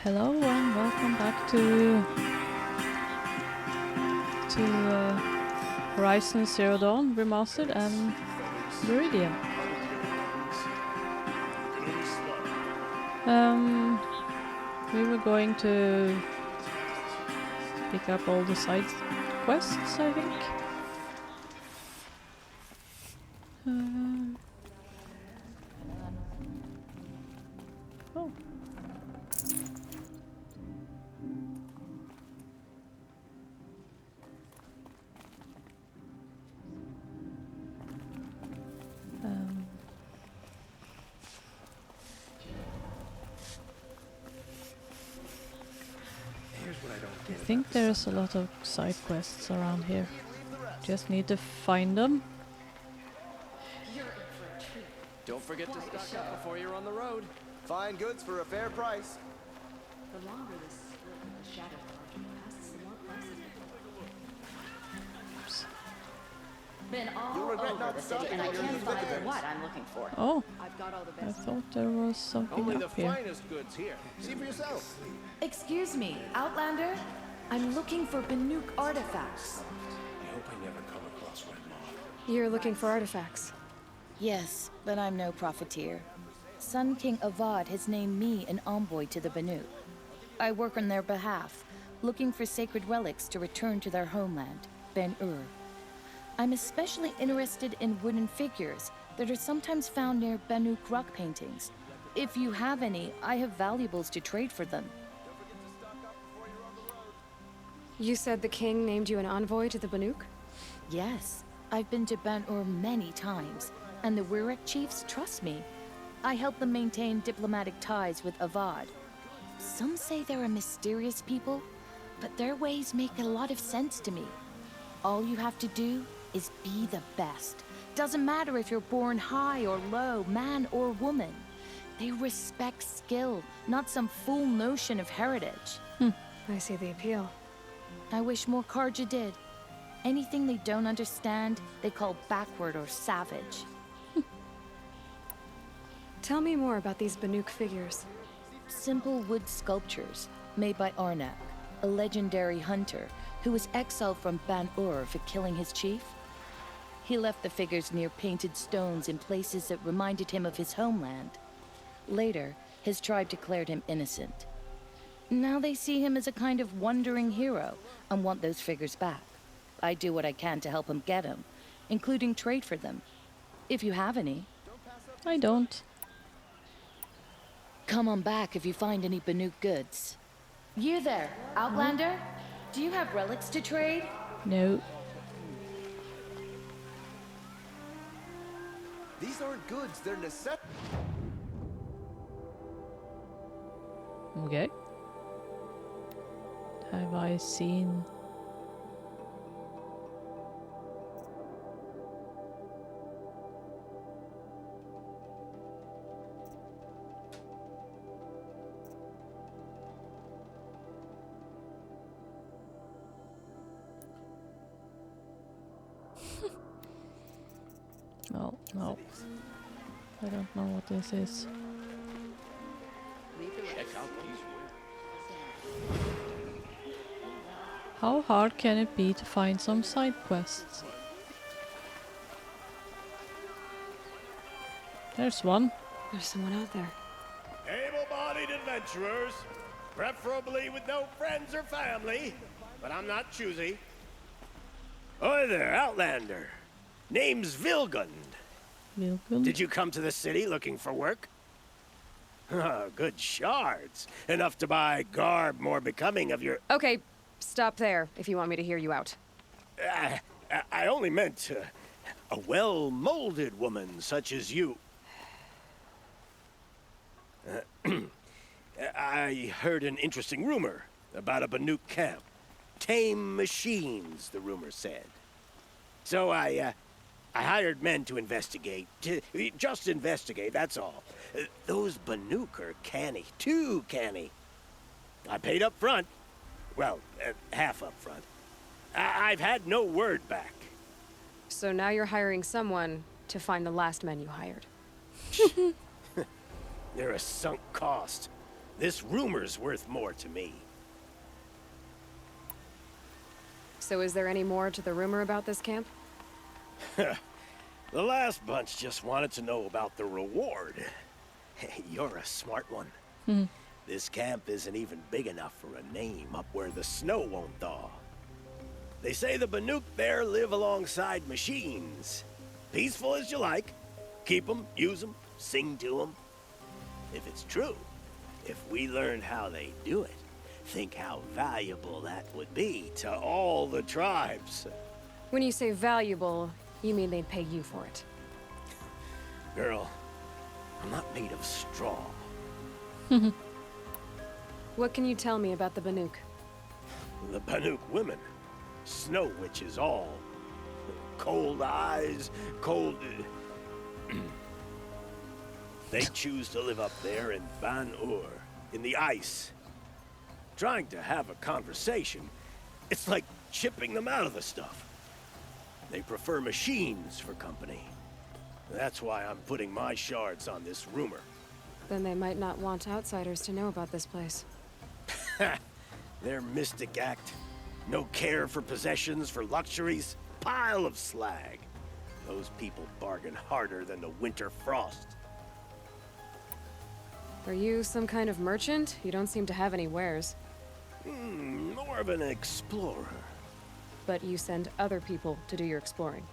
Hello and welcome back to Horizon Zero Dawn Remastered and Meridian. We were going to pick up all the side quests, I think. Oh. I think there's a lot of side quests around here. Just need to find them. Don't forget to stock up before you're on the road. Fine goods for a fair price. The longer the split of the shadow project lasts, the more prices been all You'll regret over not the city, stopping and I when you're in can't the thick find of it. what I'm looking for. Oh, I've got all the I best. thought there was something Only the up here. finest goods here. See for yourself. Excuse me, Outlander? I'm looking for Banuk artifacts. I hope I never come across Red Moth. You're looking for artifacts. Yes, but I'm no profiteer. Sun King Avad has named me an envoy to the Banuk. I work on their behalf, looking for sacred relics to return to their homeland, Ben-Ur. I'm especially interested in wooden figures that are sometimes found near Banuk rock paintings. If you have any, I have valuables to trade for them. You said the king named you an envoy to the Banuk? Yes, I've been to Ben-Ur many times, and the Wirek chiefs trust me. I help them maintain diplomatic ties with Avad. Some say they're a mysterious people, but their ways make a lot of sense to me. All you have to do is be the best. Doesn't matter if you're born high or low, man or woman. They respect skill, not some fool notion of heritage. I see the appeal. I wish more Karja did. Anything they don't understand, they call backward or savage. Tell me more about these Banuk figures. Simple wood sculptures made by Arnak, a legendary hunter who was exiled from Ban-Ur for killing his chief. He left the figures near painted stones in places that reminded him of his homeland. Later, his tribe declared him innocent. Now they see him as a kind of wandering hero and want those figures back. I do what I can to help him get them, including trade for them. If you have any. I don't. Come on back if you find any Banuk goods. You there, Outlander? Do you have relics to trade? No. These aren't goods, they're necessities. Okay. Have I seen... Oh, no. I don't know what this is. Check out these How hard can it be to find some side quests? There's one. There's someone out there. Able-bodied adventurers, preferably with no friends or family, but I'm not choosy. Oi there, Outlander. Name's Vilgund. Milgun. Did you come to the city looking for work? Good shards. Enough to buy garb more becoming of your... Okay, stop there if you want me to hear you out. I only meant a well-molded woman such as you. I heard an interesting rumor about a Banuk camp. Tame machines, the rumor said. So I hired men to investigate. Just investigate, that's all. Those Banuk are canny, too canny. I paid up front. Well, half up front. I've had no word back. So now you're hiring someone to find the last men you hired. They're a sunk cost. This rumor's worth more to me. So is there any more to the rumor about this camp? The last bunch just wanted to know about the reward. Hey, you're a smart one. This camp isn't even big enough for a name up where the snow won't thaw. They say the Banuk there live alongside machines. Peaceful as you like. Keep them, use them, sing to them. If it's true, if we learned how they do it, think how valuable that would be to all the tribes. When you say valuable, you mean they'd pay you for it. Girl, I'm not made of straw. What can you tell me about the Banuk? The Banuk women, snow witches all. Cold eyes, cold... They choose to live up there in Ban-Ur, in the ice. Trying to have a conversation, it's like chipping them out of the stuff. They prefer machines for company. That's why I'm putting my shards on this rumor. Then they might not want outsiders to know about this place. Their mystic act. No care for possessions, for luxuries. Pile of slag. Those people bargain harder than the winter frost. Are you some kind of merchant? You don't seem to have any wares. More of an explorer. But you send other people to do your exploring.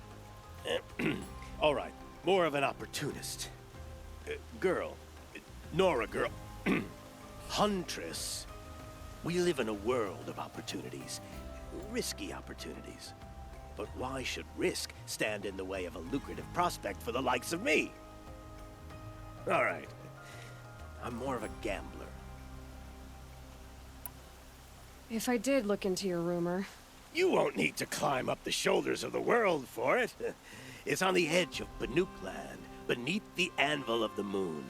All right, more of an opportunist. Girl. Nora girl. Huntress. We live in a world of opportunities. Risky opportunities. But why should risk stand in the way of a lucrative prospect for the likes of me? All right. I'm more of a gambler. If I did look into your rumor... You won't need to climb up the shoulders of the world for it. It's on the edge of Banuk land, beneath the anvil of the moon.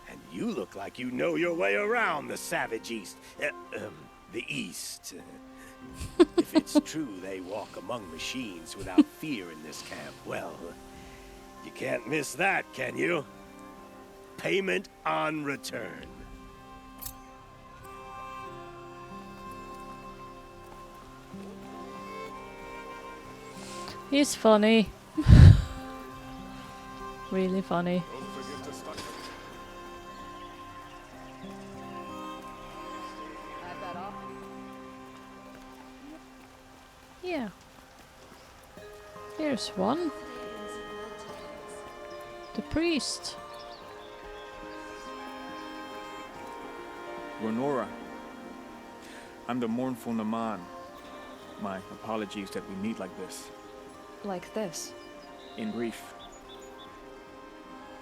And you look like you know your way around the savage east. The east. If it's true they walk among machines without fear in this camp, well, you can't miss that, can you? Payment on return. He's funny. Really funny. Yeah. Here's one. The priest. Renora, I'm the mournful Naman. My apologies that we meet like this. Like this. In brief,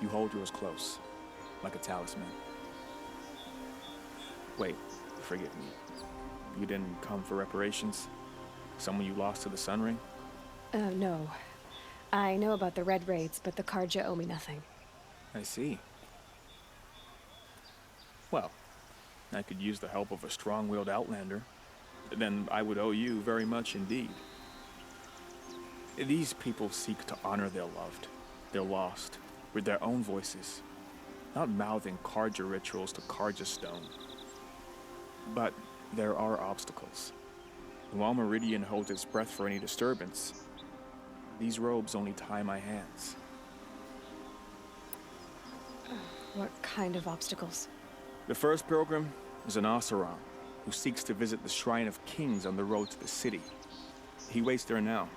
you hold yours close, like a talisman. Wait, forgive me. You didn't come for reparations? Someone you lost to the Sun Ring? No. I know about the Red Raids, but the Karja owe me nothing. I see. Well, I could use the help of a strong-willed outlander. Then I would owe you very much indeed. These people seek to honor their loved, their lost, with their own voices, not mouthing Karja rituals to Karja stone. But there are obstacles. While Meridian holds its breath for any disturbance, these robes only tie my hands. What kind of obstacles? The first pilgrim is an Oseram who seeks to visit the Shrine of Kings on the road to the city. He waits there now,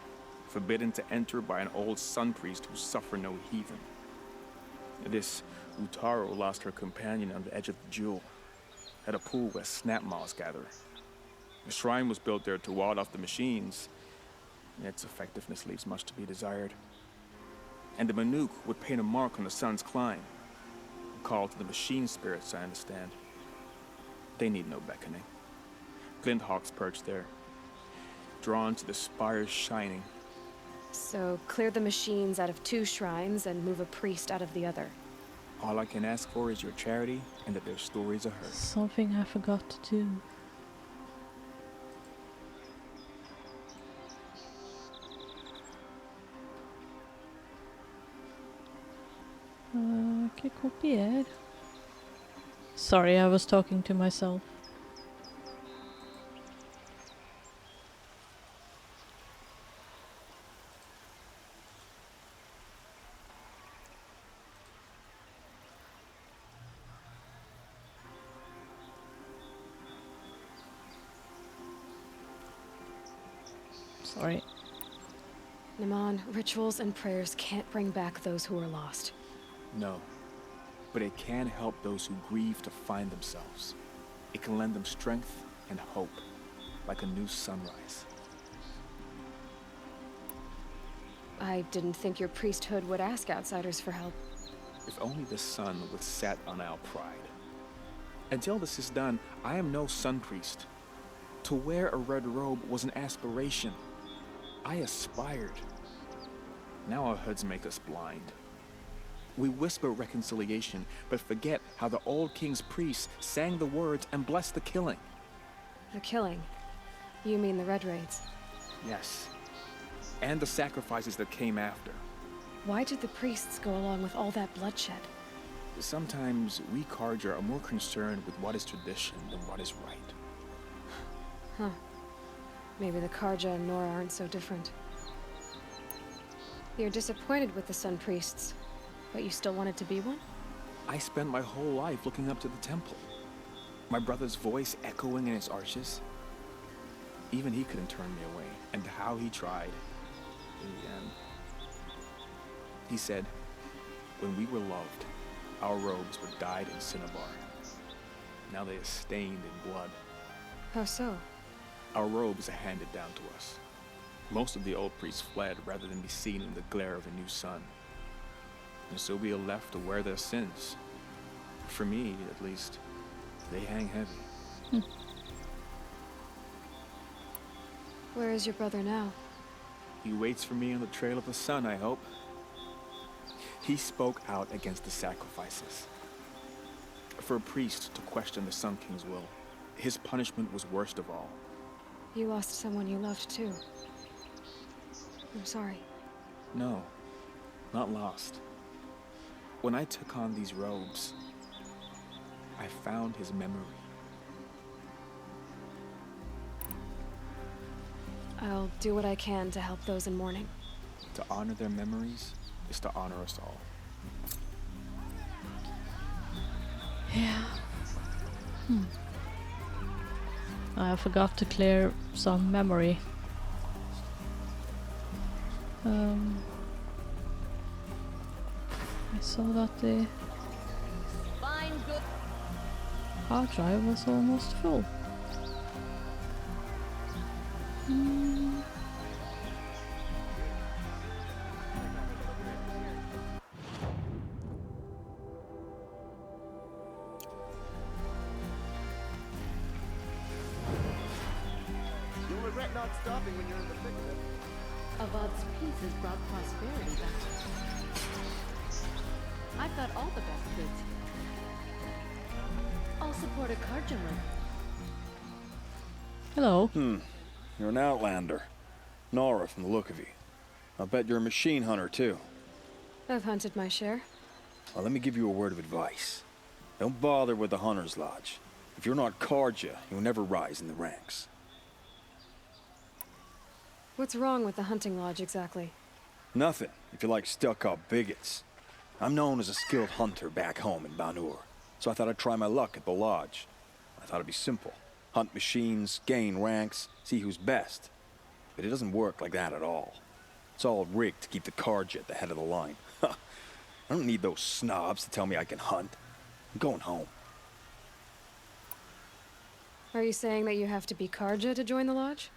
forbidden to enter by an old sun priest who suffer no heathen. This Utaro lost her companion on the edge of the jewel, at a pool where snap moths gather. The shrine was built there to ward off the machines. Its effectiveness leaves much to be desired. And the Banuk would paint a mark on the sun's climb. A call to the machine spirits, I understand. They need no beckoning. Glint hawks perch there, drawn to the spires shining. So, clear the machines out of 2 shrines and move a priest out of the other. All I can ask for is your charity and that their stories are heard. Something I forgot to do. Che copier. Sorry, I was talking to myself. Sorry. Naman, rituals and prayers can't bring back those who are lost. No. But it can help those who grieve to find themselves. It can lend them strength and hope, like a new sunrise. I didn't think your priesthood would ask outsiders for help. If only the sun would set on our pride. Until this is done, I am no sun priest. To wear a red robe was an aspiration. I aspired. Now our hoods make us blind. We whisper reconciliation, but forget how the old king's priests sang the words and blessed the killing. The killing? You mean the Red Raids? Yes. And the sacrifices that came after. Why did the priests go along with all that bloodshed? Sometimes we Karja are more concerned with what is tradition than what is right. Huh. Maybe the Karja and Nora aren't so different. You're disappointed with the Sun Priests, but you still wanted to be one? I spent my whole life looking up to the temple. My brother's voice echoing in its arches. Even he couldn't turn me away, and how he tried. In the end. He said, when we were loved, our robes were dyed in cinnabar. Now they are stained in blood. How so? Our robes are handed down to us. Most of the old priests fled rather than be seen in the glare of a new sun. And so we are left to wear their sins. For me, at least, they hang heavy. Where is your brother now? He waits for me on the trail of the sun, I hope. He spoke out against the sacrifices. For a priest to question the Sun King's will, his punishment was worst of all. You lost someone you loved too. I'm sorry. No, not lost. When I took on these robes, I found his memory. I'll do what I can to help those in mourning. To honor their memories is to honor us all. Yeah. I forgot to clear some memory. I saw that the hard drive was almost full. You'll regret not stopping when you're in the thick of it. Avad's peace has brought prosperity back. I've got all the best goods here. I'll support a Karjaman. Hello. You're an outlander. Nora from the look of you. I'll bet you're a machine hunter too. I've hunted my share. Well, let me give you a word of advice. Don't bother with the Hunter's Lodge. If you're not Karja, you'll never rise in the ranks. What's wrong with the hunting lodge exactly? Nothing, if you like stuck-up bigots. I'm known as a skilled hunter back home in Banur, so I thought I'd try my luck at the lodge. I thought it'd be simple. Hunt machines, gain ranks, see who's best. But it doesn't work like that at all. It's all rigged to keep the Karja at the head of the line. I don't need those snobs to tell me I can hunt. I'm going home. Are you saying that you have to be Karja to join the lodge?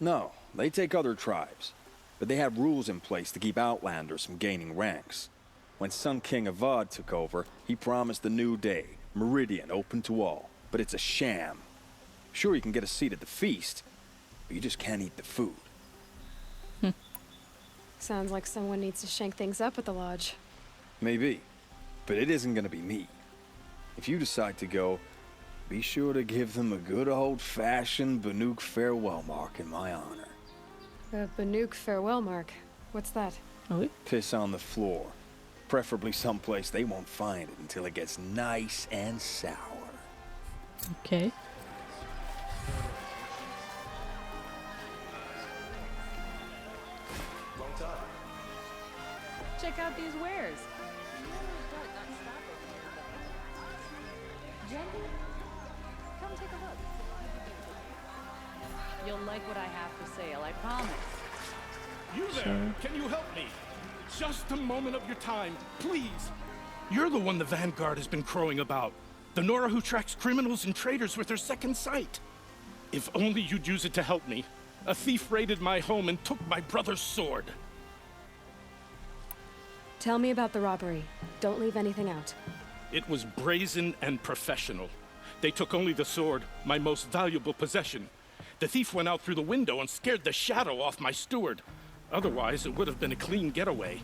No, they take other tribes. But they have rules in place to keep outlanders from gaining ranks. When Sun King Avad took over, he promised a new day, Meridian open to all. But it's a sham. Sure, you can get a seat at the feast, but you just can't eat the food. Sounds like someone needs to shank things up at the lodge. Maybe, but it isn't gonna be me. If you decide to go, be sure to give them a good old-fashioned Banuk farewell mark in my honor. The Banuk farewell mark. What's that? Oh, Piss on the floor. Preferably someplace they won't find it until it gets nice and sour. Okay. Check out these wares. Jenny, come take a look. You'll like what I have for sale, I promise. You there! Can you help me? Just a moment of your time, please. You're the one the Vanguard has been crowing about. The Nora who tracks criminals and traitors with her second sight. If only you'd use it to help me. A thief raided my home and took my brother's sword. Tell me about the robbery. Don't leave anything out. It was brazen and professional. They took only the sword, my most valuable possession. The thief went out through the window and scared the shadow off my steward. Otherwise, it would have been a clean getaway.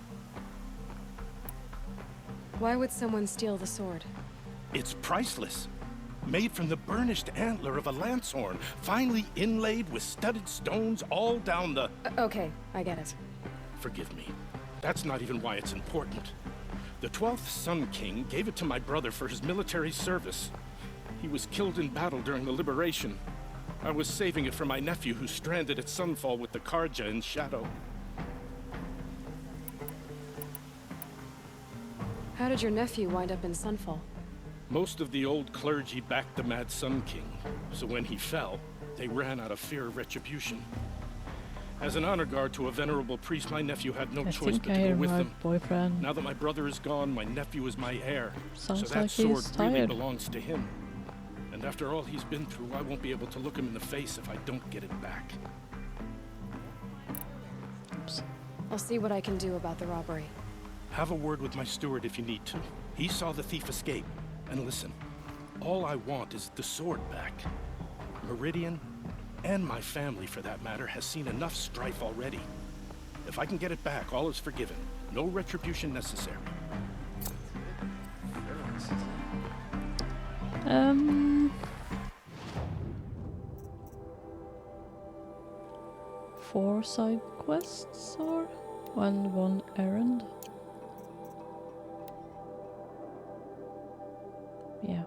Why would someone steal the sword? It's priceless. Made from the burnished antler of a lancehorn, finely inlaid with studded stones all down the... Okay, I get it. Forgive me. That's not even why it's important. The 12th Sun King gave it to my brother for his military service. He was killed in battle during the liberation. I was saving it for my nephew who's stranded at Sunfall with the Karja in Shadow. How did your nephew wind up in Sunfall? Most of the old clergy backed the Mad Sun King, so when he fell, they ran out of fear of retribution. As an honor guard to a venerable priest, my nephew had no choice but to go with them. Boyfriend. Now that my brother is gone, my nephew is my heir. Sounds so that like sword he's really tired. belongs to him. And after all he's been through, I won't be able to look him in the face if I don't get it back. Oops. I'll see what I can do about the robbery. Have a word with my steward if you need to. He saw the thief escape. And listen, all I want is the sword back. Meridian, and my family for that matter, has seen enough strife already. If I can get it back, all is forgiven. No retribution necessary. Four side quests or one errand? Yeah.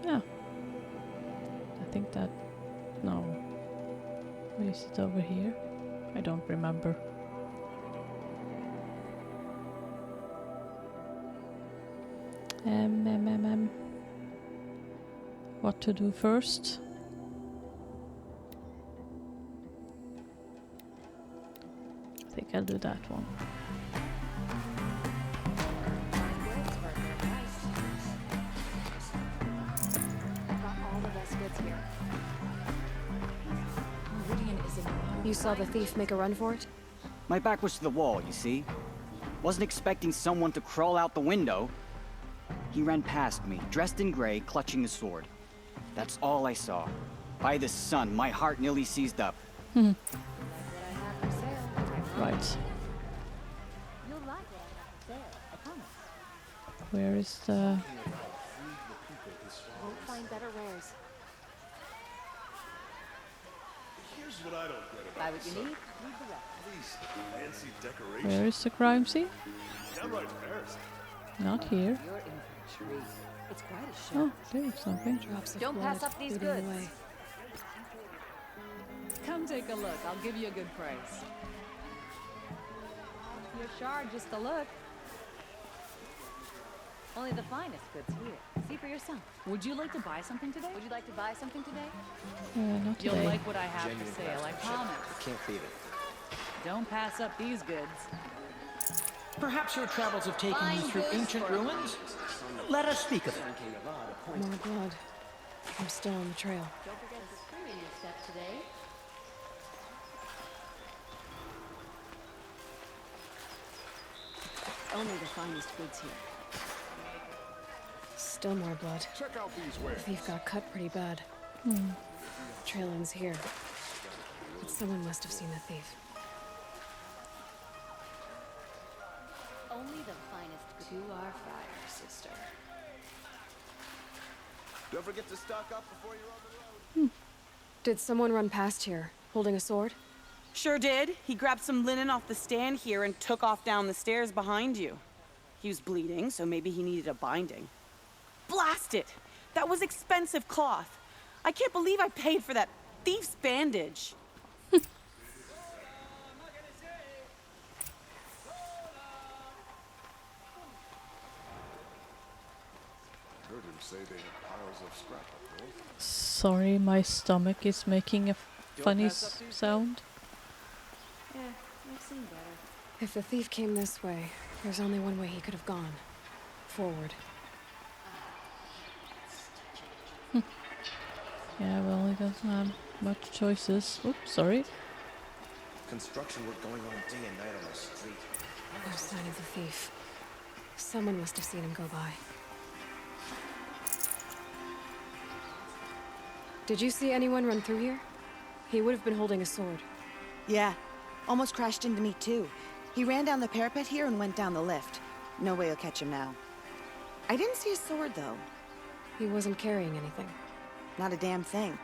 Yeah. I think that... No. Is it over here? I don't remember. What to do first? I think I'll do that one. You saw the thief make a run for it? My back was to the wall, you see. Wasn't expecting someone to crawl out the window. He ran past me, dressed in gray, clutching a sword. That's all I saw. By the sun, my heart nearly seized up. Right. You'll like what I have to say, I promise. Where is the... We'll find better wares. Here's what I don't get Buy about what you the need, sun. leave the rest. These fancy decorations. Where is the crime scene? Downright embarrassing. Not here. You're in for a treat. It's quite a show. Oh, there's something. Drops of Don't blood pass up these leading goods. the way. Come take a look. I'll give you a good price. You're shard just to look. Only the finest goods here. See for yourself. Would you like to buy something today? Would you like to buy something today? Not You'll today. like what I have for sale, I promise. Can't beat it. Don't pass up these goods. Perhaps your travels have taken you through ancient ruins? Let us speak of it. More blood. I'm still on the trail. Don't forget to swim in your step today. Only the finest goods here. Still more blood. Check out these The wares. thief got cut pretty bad. Trail ends here. But someone must have seen the thief. Only the finest to our fire, sister. Don't forget to stock up before you're on the road. Did someone run past here, holding a sword? Sure did. He grabbed some linen off the stand here and took off down the stairs behind you. He was bleeding, so maybe he needed a binding. Blast it! That was expensive cloth. I can't believe I paid for that thief's bandage. Heard him say they have piles of scrap up north. Sorry, my stomach is making a funny sound. Yeah, I've seen better. If the thief came this way, there's only one way he could have gone. Forward. Yeah, well, he doesn't have much choices. Oops, sorry. Construction work going on day and night on the street. No sign of the thief. Someone must have seen him go by. Did you see anyone run through here? He would have been holding a sword. Yeah. Almost crashed into me, too. He ran down the parapet here and went down the lift. No way you'll catch him now. I didn't see a sword, though. He wasn't carrying anything. Not a damn thing.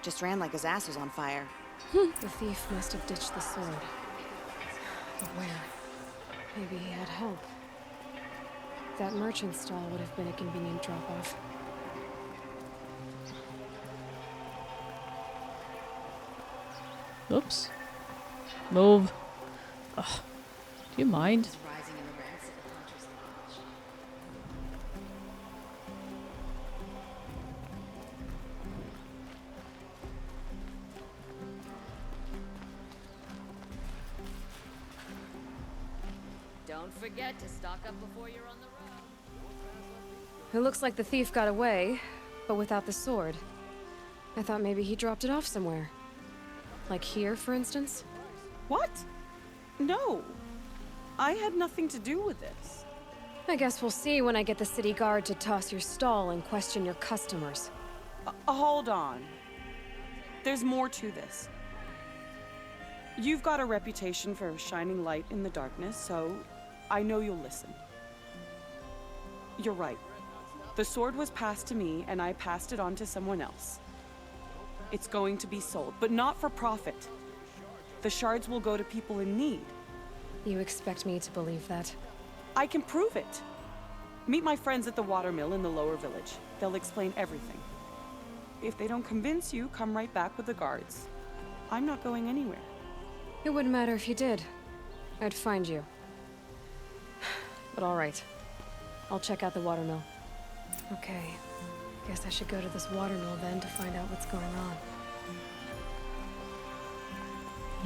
Just ran like his ass was on fire. The thief must have ditched the sword. But where? Maybe he had help. That merchant stall would have been a convenient drop-off. Oops. Move. Ugh. Do you mind? Don't forget to stock up before you're on the road. It looks like the thief got away, but without the sword. I thought maybe he dropped it off somewhere. Like here, for instance? What? No. I had nothing to do with this. I guess we'll see when I get the city guard to toss your stall and question your customers. Hold on. There's more to this. You've got a reputation for shining light in the darkness, so I know you'll listen. You're right. The sword was passed to me, and I passed it on to someone else. It's going to be sold, but not for profit. The shards will go to people in need. You expect me to believe that? I can prove it. Meet my friends at the watermill in the lower village. They'll explain everything. If they don't convince you, come right back with the guards. I'm not going anywhere. It wouldn't matter if you did. I'd find you. But all right. I'll check out the watermill. Okay. Guess I should go to this watermill then to find out what's going on.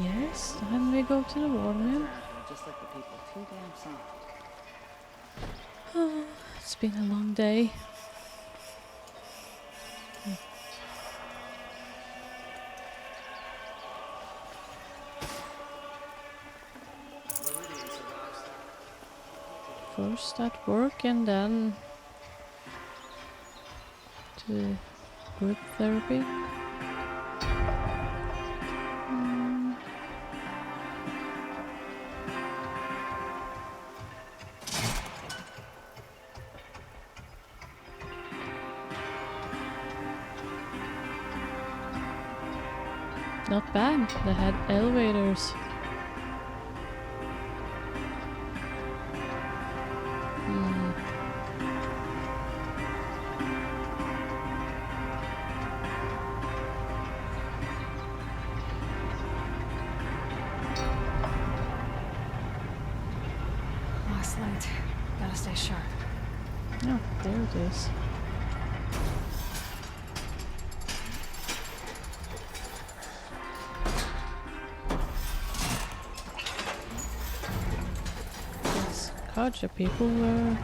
Yes, then we go to the watermill. Just like the people, too damn soft. Oh, it's been a long day. First at work and then to group therapy. Not bad, they had elevators. Last light. Gotta stay sharp. Oh, there it is. Gotcha, people were...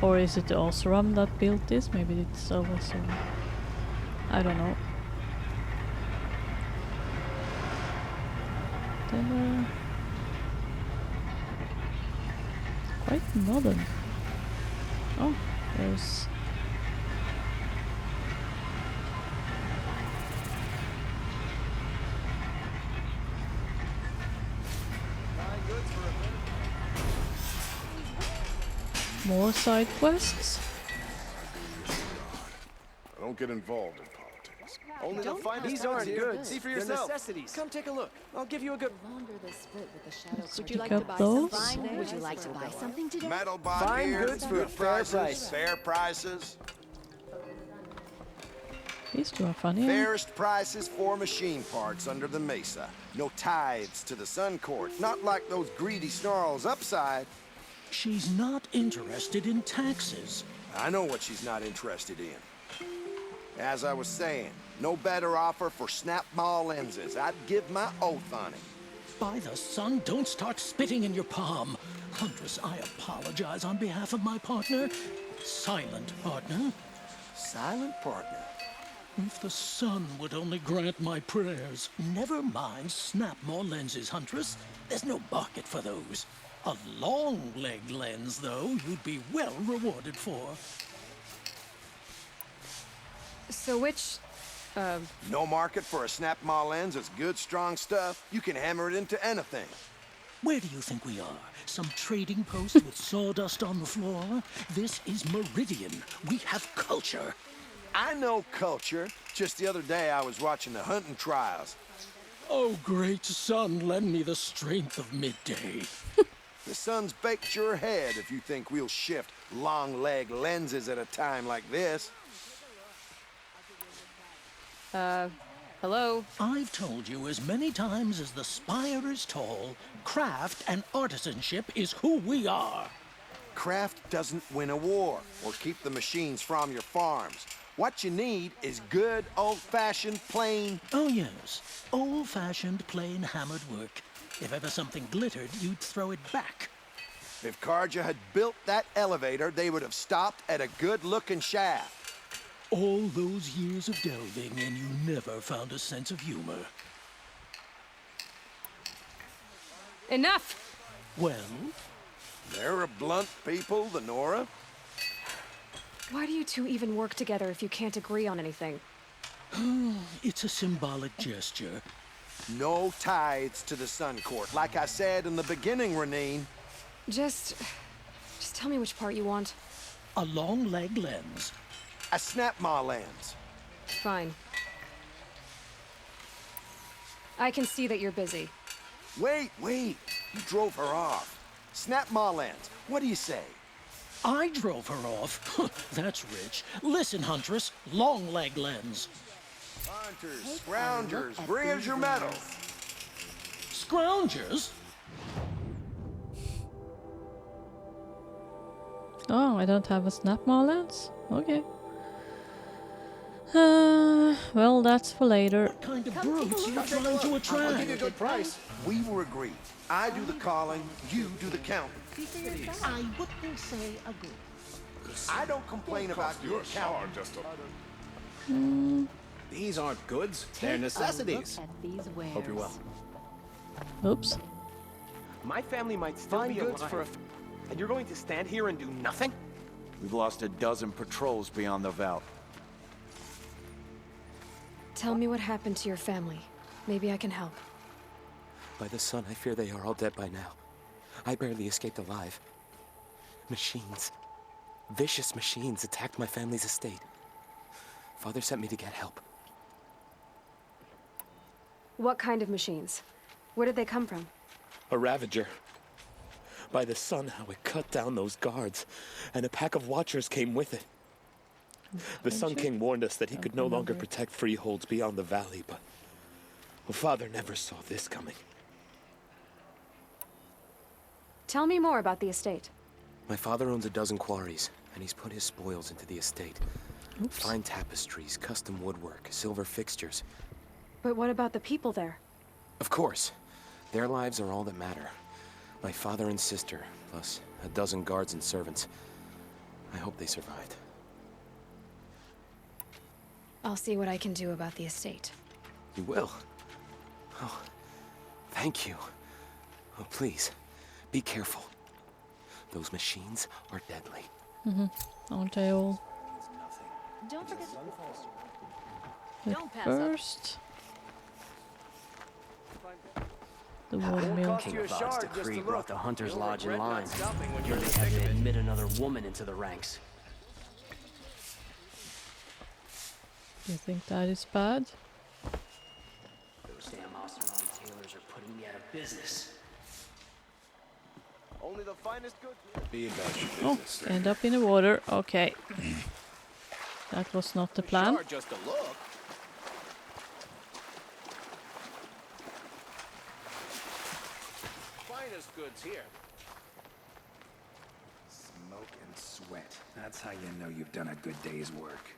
Or is it the Osram that built this? Maybe it's also... I don't know. They were... quite modern. Oh, there's... more side quests? I don't get involved in politics. Only the finest These ones aren't here. good. See for They're yourself. necessities. Come take a look. I'll give you a good. Would you like to buy something? Would you like to buy something today? Metal bond Fine here. goods for Good a fair prices, price. Fair prices. These two are funny. Fairest prices for machine parts under the mesa. No tithes to the Sun Court. Not like those greedy snarls upside. She's not interested in taxes. I know what she's not interested in. As I was saying, no better offer for snap mall lenses. I'd give my oath on it. By the sun, don't start spitting in your palm. Huntress, I apologize on behalf of my partner. Silent partner. Silent partner? If the sun would only grant my prayers. Never mind snap more lenses, Huntress. There's no market for those. A long leg lens, though, you'd be well rewarded for. So which, No market for a snap mall lens is good, strong stuff. You can hammer it into anything. Where do you think we are? Some trading post with sawdust on the floor? This is Meridian. We have culture. I know culture. Just the other day I was watching the hunting trials. Oh, great sun, lend me the strength of midday. The sun's baked your head if you think we'll shift long leg lenses at a time like this. hello? I've told you as many times as the spire is tall, craft and artisanship is who we are. Craft doesn't win a war or keep the machines from your farms. What you need is good, old-fashioned, plain... Oh, yes. Old-fashioned, plain hammered work. If ever something glittered, you'd throw it back. If Karja had built that elevator, they would have stopped at a good-looking shaft. All those years of delving, and you never found a sense of humor. Enough! Well? They're a blunt people, the Nora. Why do you two even work together if you can't agree on anything? It's a symbolic gesture. No tithes to the Sun Court. Like I said in the beginning, Renine. Just tell me which part you want. A long leg lens. A snap maw lens. Fine. I can see that you're busy. Wait. You drove her off. Snap maw lens. What do you say? I drove her off. That's rich. Listen, Huntress. Long leg lens. Hunters, scroungers, bring us your medal. Scroungers? Oh, I don't have a snap maw lens? Okay. Well, that's for later. What kind of brutes are you trying to attract? I'll give you a good price. We were agreed. I do the calling, you do the counting. I wouldn't say agree. I don't complain about your counting. These aren't goods. They're necessities. Hope you're well. Oops. My family might still Fine be goods alive. for a... And you're going to stand here and do nothing? We've lost a dozen patrols beyond the Veld. Tell me what happened to your family. Maybe I can help. By the sun, I fear they are all dead by now. I barely escaped alive. Machines. Vicious machines attacked my family's estate. Father sent me to get help. What kind of machines? Where did they come from? A Ravager. By the sun, how it cut down those guards, and a pack of watchers came with it. The Sun King warned us that he could no longer protect freeholds beyond the valley, but Father never saw this coming. Tell me more about the estate. My father owns a dozen quarries, and he's put his spoils into the estate. Oops. Fine tapestries, custom woodwork, silver fixtures. But what about the people there? Of course. Their lives are all that matter. My father and sister, plus a dozen guards and servants. I hope they survived. I'll see what I can do about the estate. You will? Oh, thank you. Oh, please, be careful. Those machines are deadly. Aren't they all? Don't forget But Don't pass first, the watermill. King Avad's decree brought the Hunter's Lodge in line. Here they had to admit another woman into the ranks. Do you think that is bad? Those damn Oseram tailors are putting me out of business. Only the finest goods. Be about your Oh, business. end up in the water. Okay. That was not the plan. Sure, just a look. Finest goods here. Smoke and sweat. That's how you know you've done a good day's work.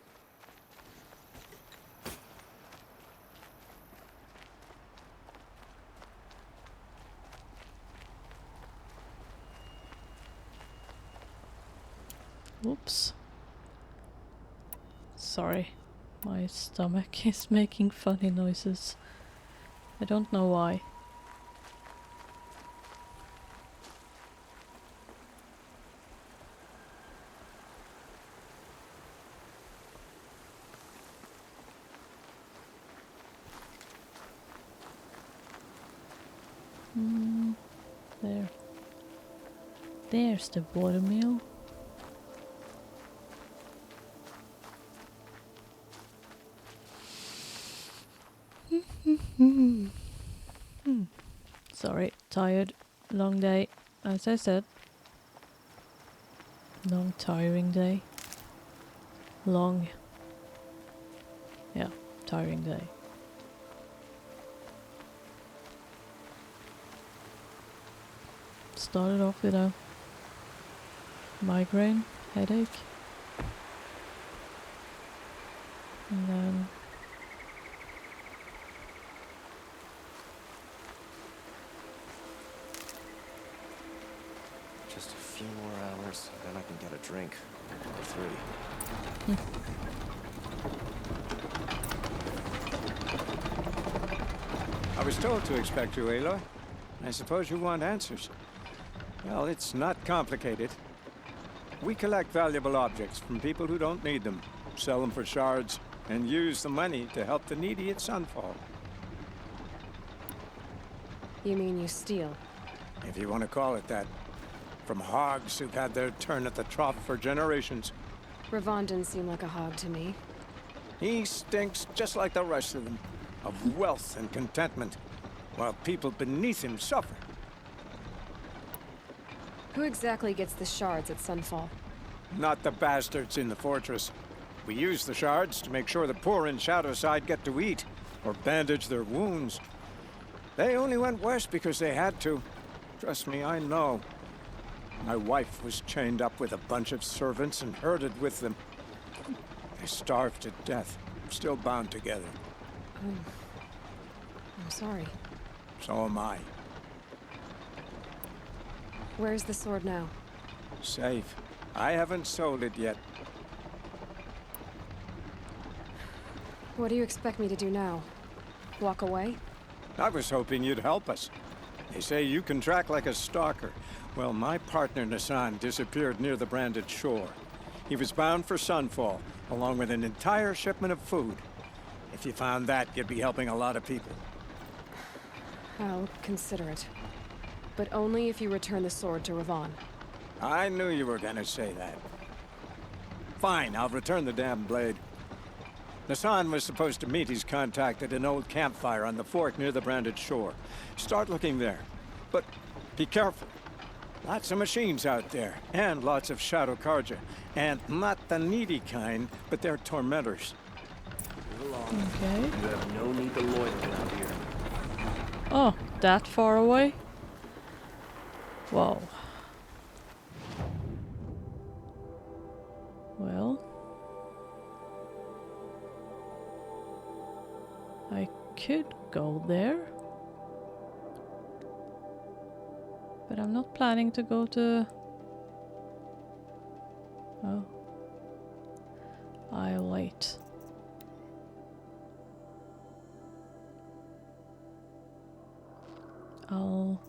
Whoops. Sorry. My stomach is making funny noises. I don't know why. There. There's the watermill. Sorry, tired. Long day, as I said. Long, tiring day. Long. Yeah, tiring day. Started off with a migraine, headache. And then Just a few more hours, then I can get a drink. Or 3. I was told to expect you, Aloy. I suppose you want answers. Well, it's not complicated. We collect valuable objects from people who don't need them, sell them for shards, and use the money to help the needy at Sunfall. You mean you steal? If you want to call it that. From hogs who've had their turn at the trough for generations. Ravon didn't seem like a hog to me. He stinks just like the rest of them, of wealth and contentment, while people beneath him suffer. Who exactly gets the shards at Sunfall? Not the bastards in the fortress. We use the shards to make sure the poor in Shadowside get to eat, or bandage their wounds. They only went west because they had to. Trust me, I know. My wife was chained up with a bunch of servants and herded with them. They starved to death, still bound together. I'm sorry. So am I. Where's the sword now? Safe. I haven't sold it yet. What do you expect me to do now? Walk away? I was hoping you'd help us. They say you can track like a stalker. Well, my partner Nassan disappeared near the branded shore. He was bound for Sunfall, along with an entire shipment of food. If you found that, you'd be helping a lot of people. I'll consider it. But only if you return the sword to Ravon. I knew you were gonna say that. Fine, I'll return the damn blade. Nassan was supposed to meet his contact at an old campfire on the fork near the branded shore. Start looking there. But be careful. Lots of machines out there, and lots of Shadow Karja. And not the needy kind, but they're tormentors. okay. You have no need to loiter around here. Oh, that far away? Whoa. Well, I could go there, but I'm not planning to go to... Oh. I'll wait. I'll...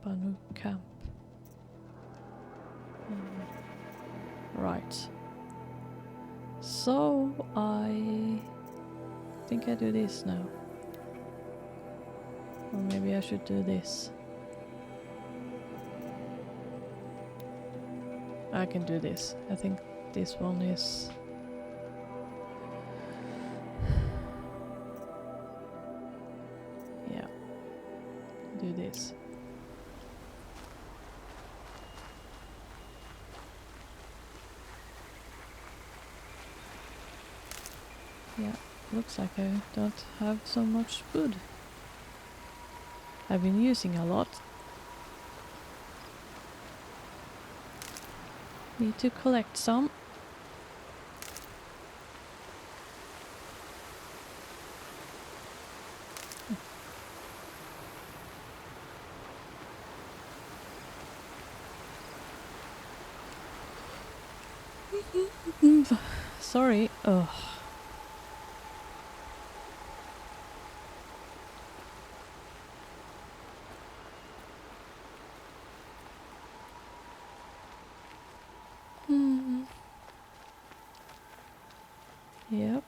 Banu camp. Right. So I think I do this now. Or maybe I should do this. I can do this. I think this one is... yeah. Do this. Yeah, looks like I don't have so much food. I've been using a lot. Need to collect some. Sorry. Ugh. Yep.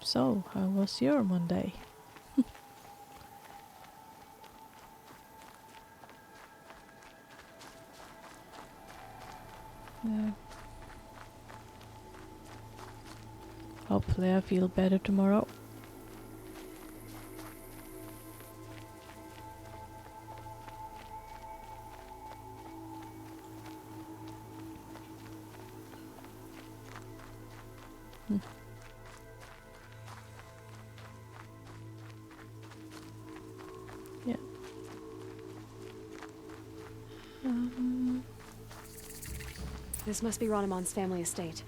So, how was your Monday? Yeah. Hopefully I feel better tomorrow. Yeah. This must be Ranamon's family estate.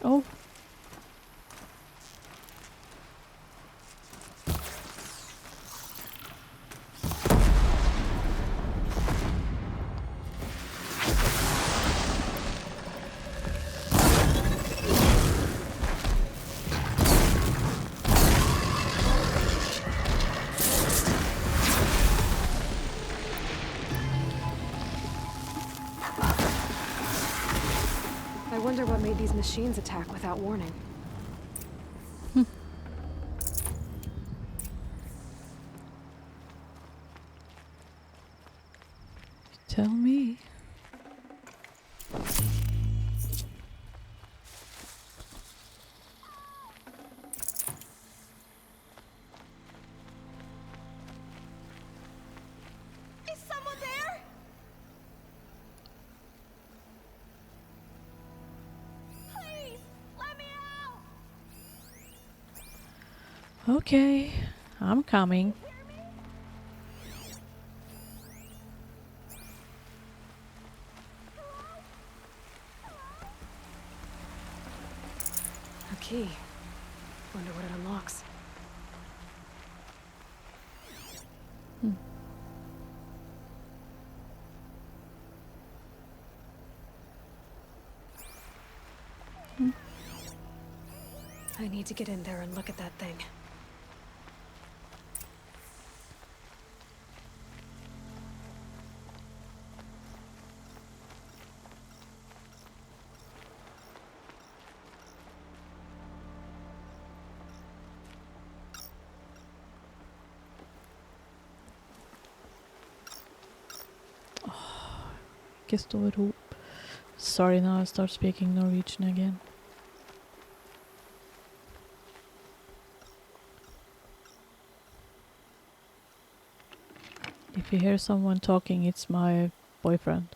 Oh. I wonder what made these machines attack without warning. Tell me. Is someone there? Please, let me out. Okay, I'm coming. A key. Wonder what it unlocks. I need to get in there and look at that thing. ikke står ihop. Sorry, now I start speaking Norwegian again. If you hear someone talking, it's my boyfriend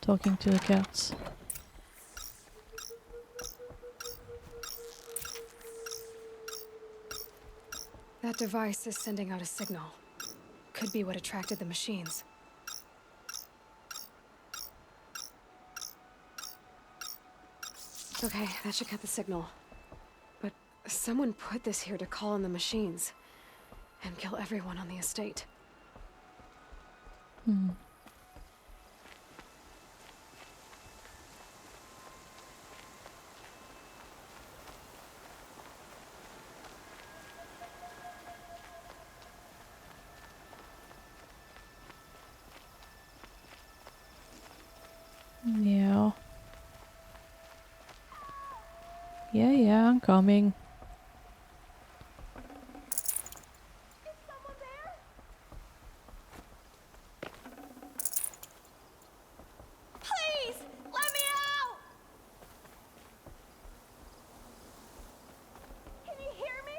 talking to the cats. That device is sending out a signal. Could be what attracted the machines. Okay, that should cut the signal. But someone put this here to call on the machines and kill everyone on the estate. Hmm. Yeah. Yeah, I'm coming. Please, let me out! Can you hear me?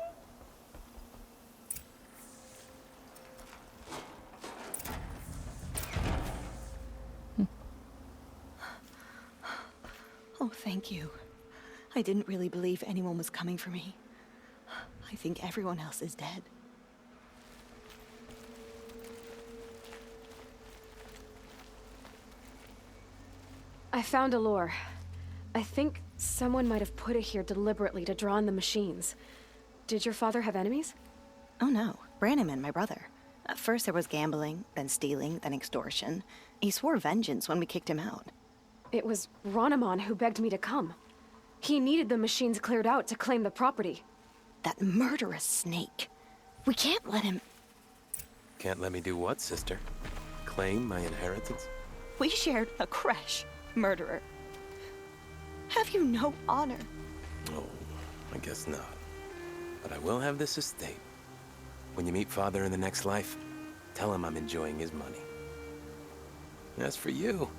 Oh, thank you. I didn't really believe anyone was coming for me. I think everyone else is dead. I found a lure. I think someone might have put it here deliberately to draw in the machines. Did your father have enemies? Oh no, Branniman, my brother. At first there was gambling, then stealing, then extortion. He swore vengeance when we kicked him out. It was Ronamon who begged me to come. He needed the machines cleared out to claim the property. That murderous snake. We can't let him... Can't let me do what, sister? Claim my inheritance? We shared a creche, murderer. Have you no honor? Oh, I guess not. But I will have this estate. When you meet Father in the next life, tell him I'm enjoying his money. As for you,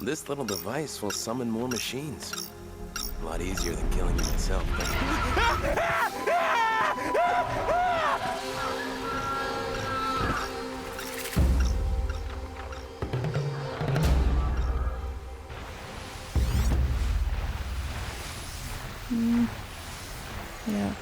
this little device will summon more machines. A lot easier than killing you myself, Yeah.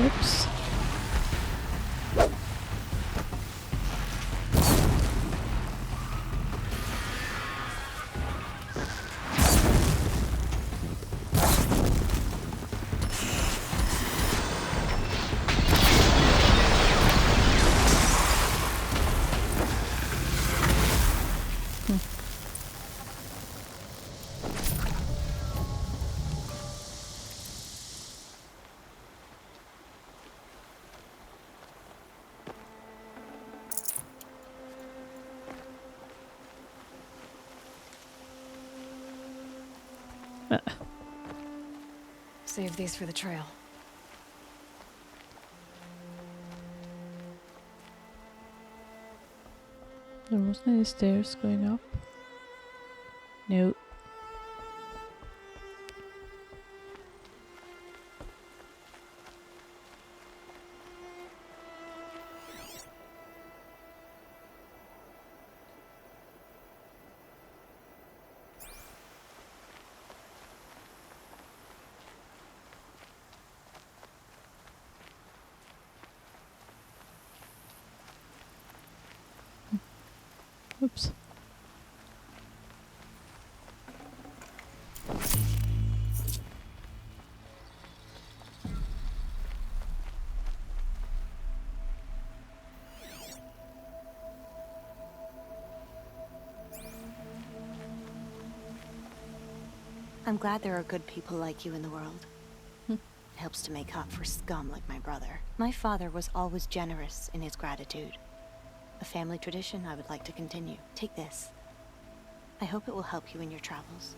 Oops. Save these for the trail. There wasn't any stairs going up. No. Oops. I'm glad there are good people like you in the world. It helps to make up for scum like my brother. My father was always generous in his gratitude. A family tradition I would like to continue. Take this. I hope it will help you in your travels.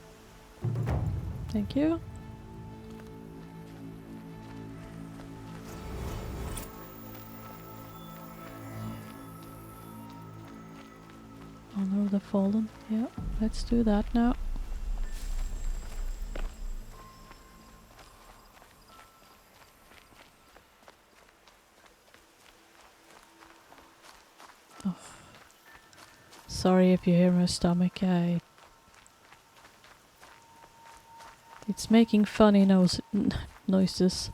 Thank you. Honor the Fallen. Yeah, let's do that now. Oh. Sorry if you hear my stomach. It's making funny noises.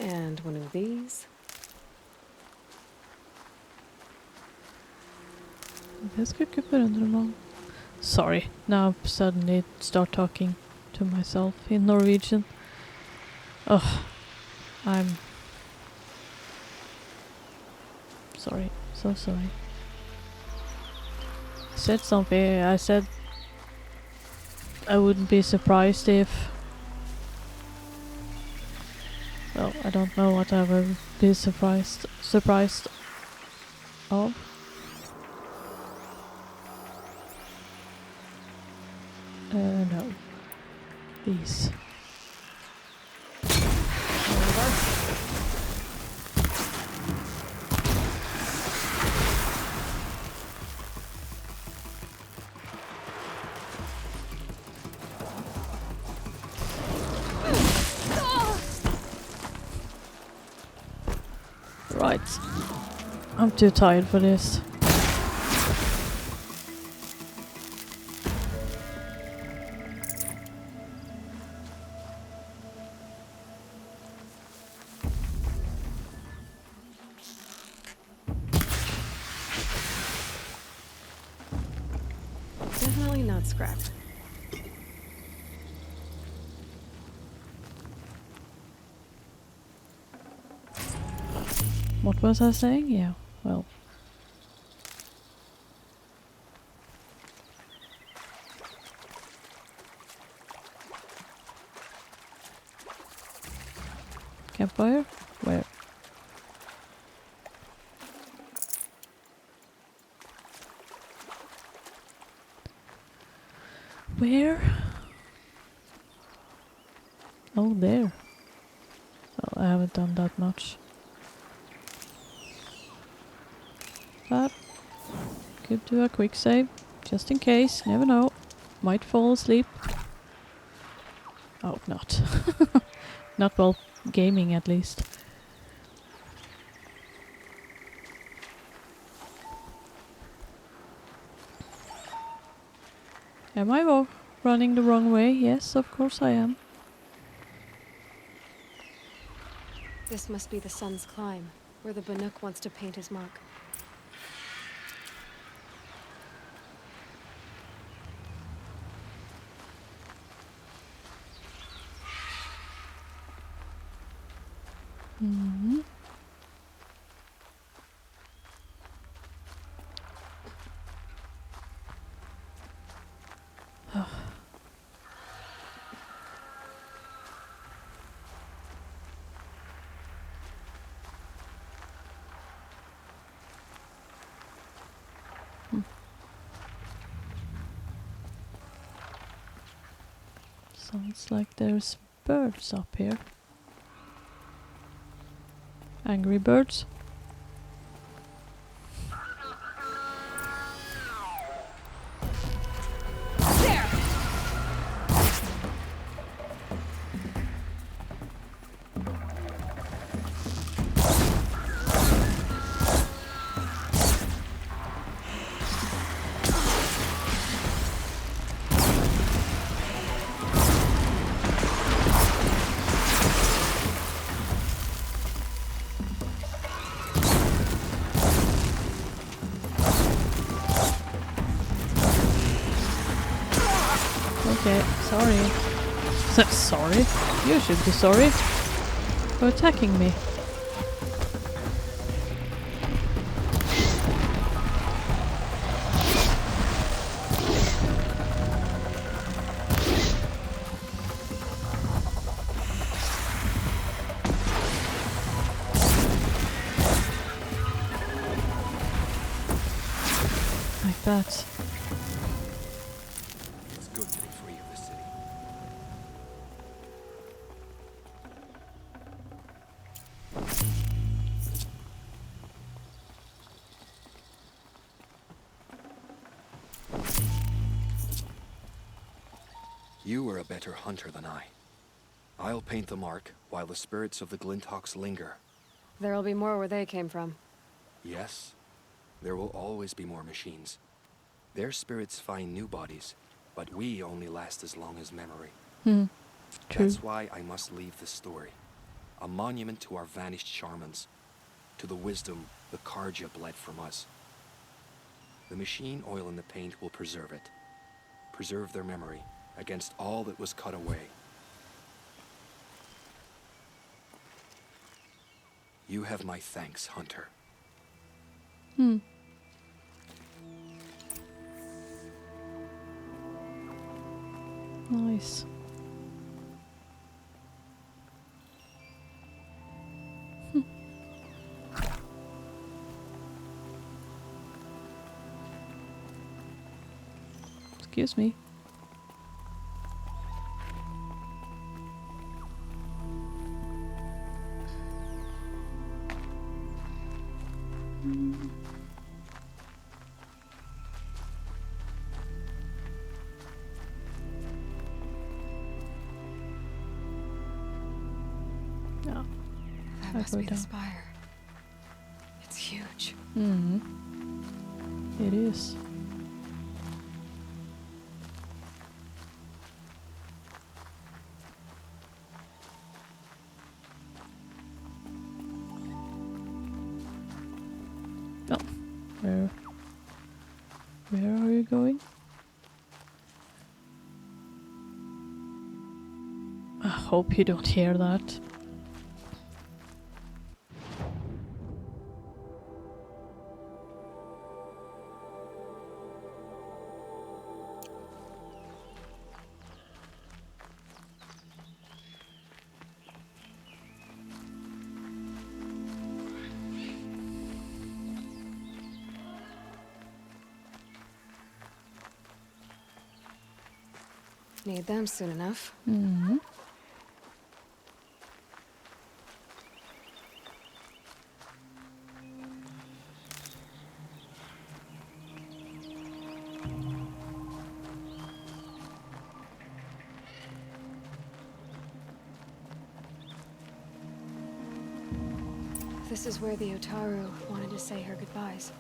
And one of these. This could put under the wrong. Sorry, now I suddenly start talking to myself in Norwegian. Oh, I'm sorry, so sorry. I said something. I said I wouldn't be surprised if. Well, I don't know what I would be surprised of. No. These. Right. I'm too tired for this. Definitely not scrapped. What was I saying? Yeah, well. Campfire? Where? Where? Oh, there. Well, I haven't done that much. But could do a quick save, just in case, never know. Might fall asleep. Oh, not. Not while gaming, at least. Am I running the wrong way? Yes, of course I am. This must be the sun's climb, where the Banuk wants to paint his mark. Mm-hmm. Sounds like there's birds up here. Angry birds? Okay, sorry. Sorry? You should be sorry for attacking me. Like that. It's good to be free of the city. You are a better hunter than I. I'll paint the mark while the spirits of the Glinthawks linger. There'll be more where they came from. Yes, there will always be more machines. Their spirits find new bodies, but we only last as long as memory. True. That's why I must leave this story. A monument to our vanished shamans, to the wisdom the Karja bled from us. The machine oil in the paint will preserve it. Preserve their memory against all that was cut away. You have my thanks, Hunter. Nice. Excuse me. No. That must be the spire. It's huge. It is. Oh, where are you going? I hope you don't hear that. Need them soon enough. This is where the Otaru wanted to say her goodbyes.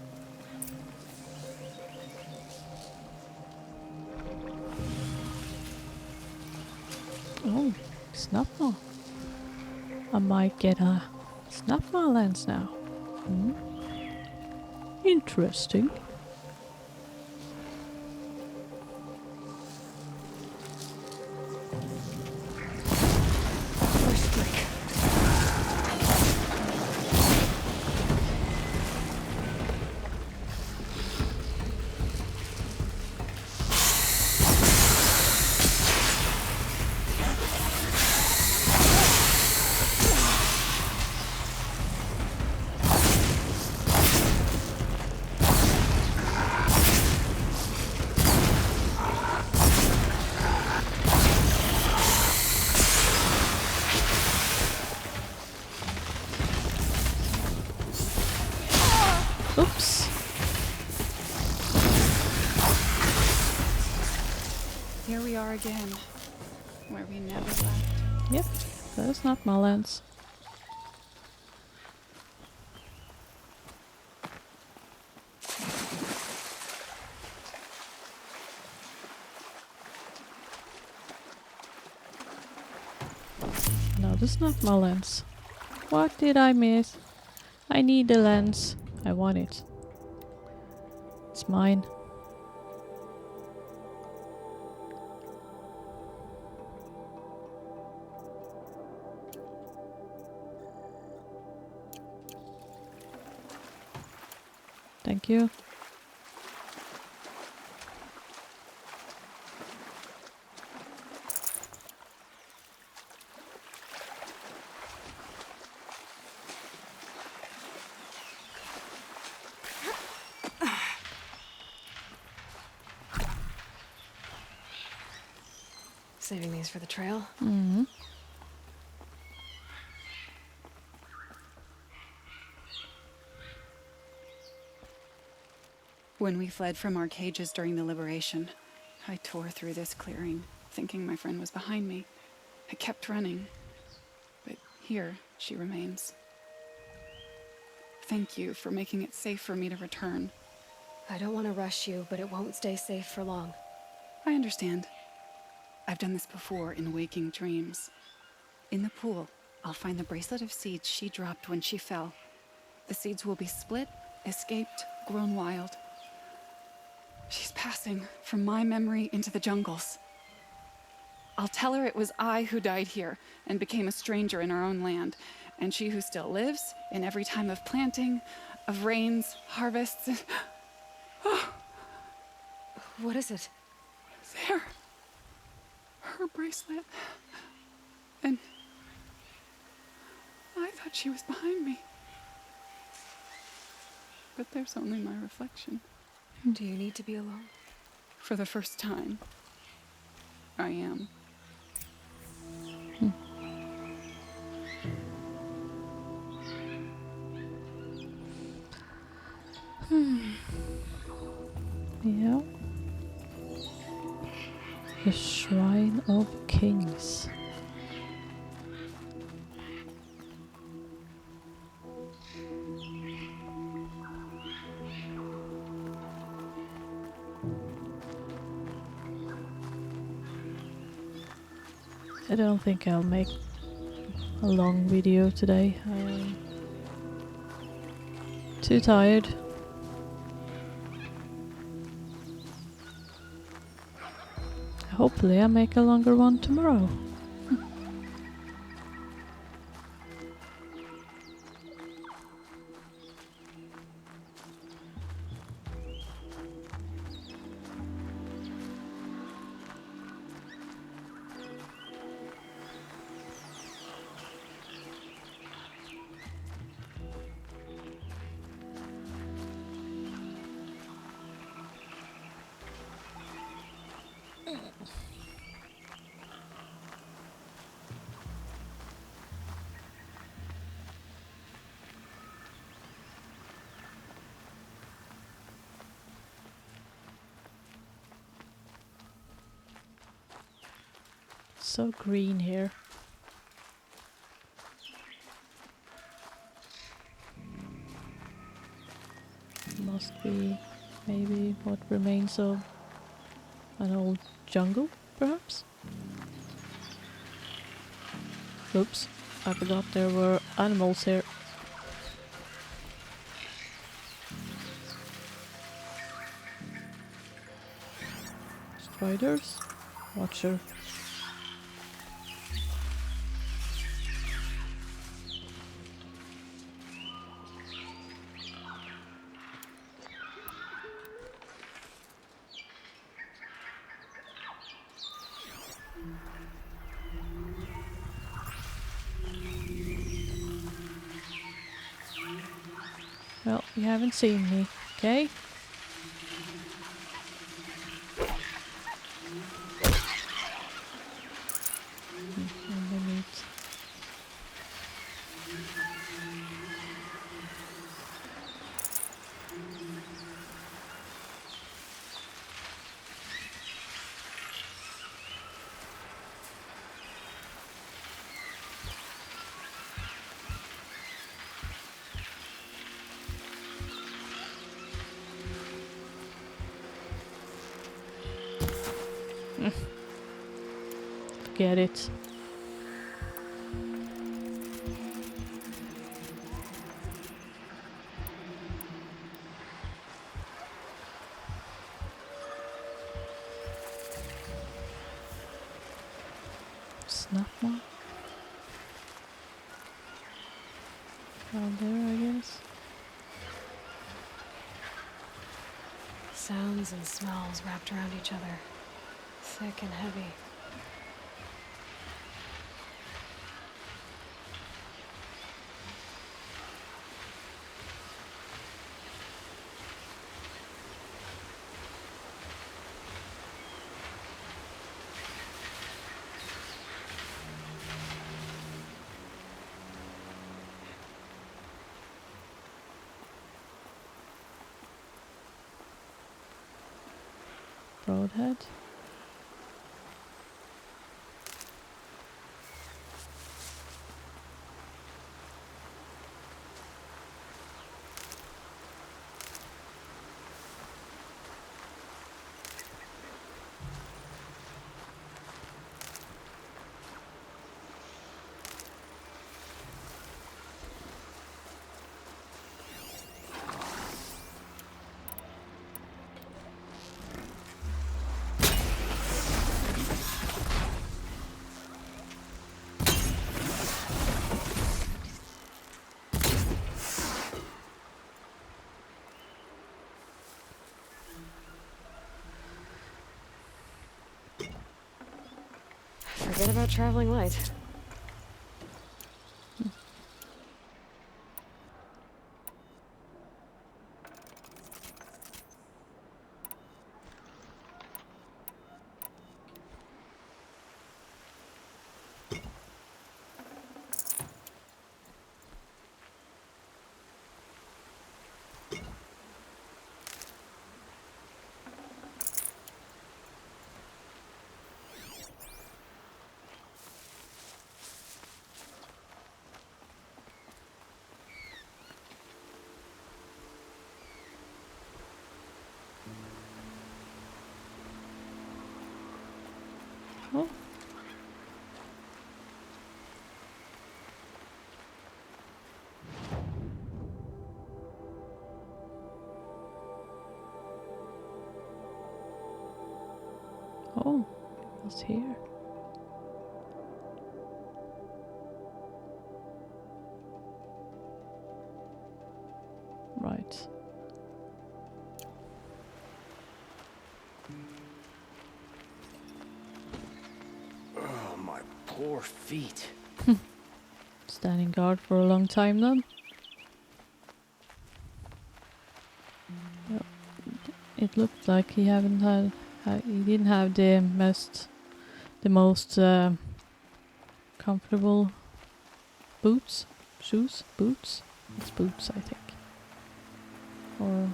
Oh, Snapmaw. I might get a Snapmaw lens now. Interesting. Oops. Here we are again, where we never left. Yep, that is not my lens. No, this is not my lens. What did I miss? I need the lens. I want it. It's mine. Thank you. Saving these for the trail. Mm-hmm. When we fled from our cages during the liberation, I tore through this clearing, thinking my friend was behind me. I kept running, but here she remains. Thank you for making it safe for me to return. I don't want to rush you, but it won't stay safe for long. I understand. I've done this before in waking dreams. In the pool, I'll find the bracelet of seeds she dropped when she fell. The seeds will be split, escaped, grown wild. She's passing from my memory into the jungles. I'll tell her it was I who died here and became a stranger in our own land, and she who still lives in every time of planting, of rains, harvests, and... What is it? There. Her bracelet. And I thought she was behind me. But there's only my reflection. Do you need to be alone? For the first time, I am. Yeah. The Shrine of Kings. I don't think I'll make a long video today. I'm too tired. Hopefully I'll make a longer one tomorrow. So green here. Must be maybe what remains of an old jungle, perhaps? Oops, I forgot there were animals here. Striders? Watcher. Well, you haven't seen me, okay? Underneath. get it. Snap one. Down there, I guess. Sounds and smells wrapped around each other. Thick and heavy. Broadhead. Forget about traveling light. Oh. Oh, it's here. Right. Oh, my poor feet. Standing guard for a long time then. Yep. It looked like he haven't had. He didn't have the most comfortable boots, shoes, boots. It's boots, I think, or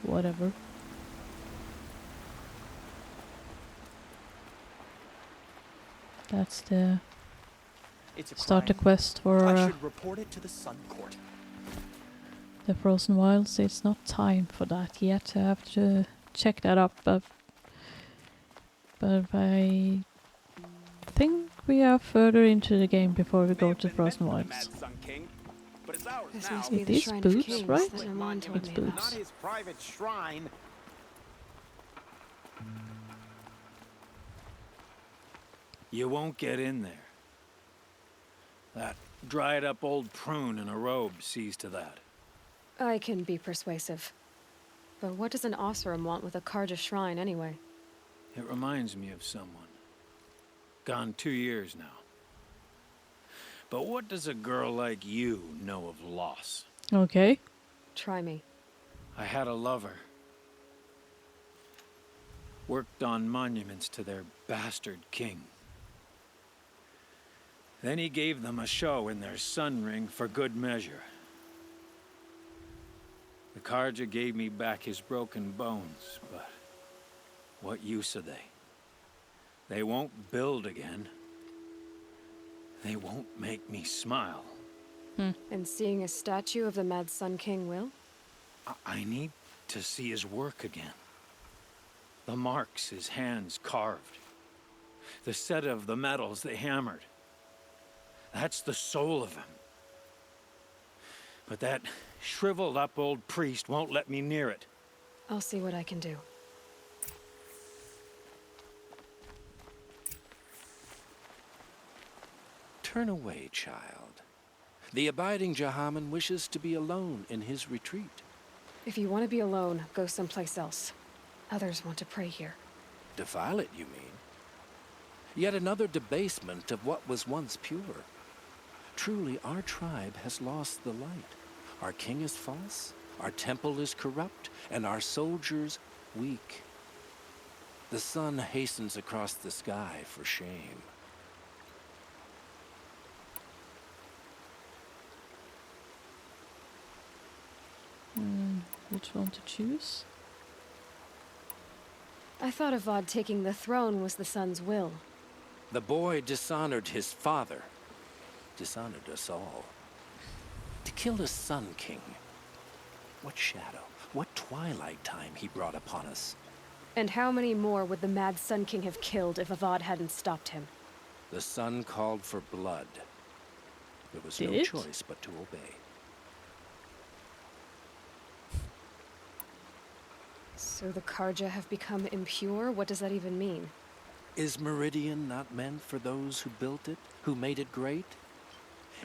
whatever. That's the start the quest for I should report it to the Sun Court. the Frozen Wilds. It's not time for that yet. I have to check that up, but I think we are further into the game before we go to Frozen Wilds. This must be It the is Shrine of boots, Kings right? that Amon told It's me about. boots. his private shrine. You won't get in there. That dried up old prune in a robe sees to that. I can be persuasive. But what does an Oseram want with a Karja shrine anyway? It reminds me of someone. Gone 2 years now. But what does a girl like you know of loss? Okay. Try me. I had a lover. Worked on monuments to their bastard king. Then he gave them a show in their sun ring for good measure. The Karja gave me back his broken bones, but what use are they? They won't build again. They won't make me smile. And seeing a statue of the Mad Sun King will? I need to see his work again. The marks his hands carved. The set of the metals they hammered. That's the soul of him. But that shriveled up old priest won't let me near it. I'll see what I can do. Turn away, child. The abiding Jahaman wishes to be alone in his retreat. If you want to be alone, go someplace else. Others want to pray here. Defile it, you mean? Yet another debasement of what was once pure. Truly, our tribe has lost the light. Our king is false, our temple is corrupt, and our soldiers weak. The sun hastens across the sky for shame. Which one to choose? I thought Avad taking the throne was the sun's will. The boy dishonored his father, dishonored us all. To kill a sun king. What shadow, what twilight time he brought upon us. And how many more would the mad Sun King have killed if Avad hadn't stopped him? The sun called for blood. There was no choice but to obey. So the Karja have become impure? What does that even mean? Is Meridian not meant for those who built it, who made it great?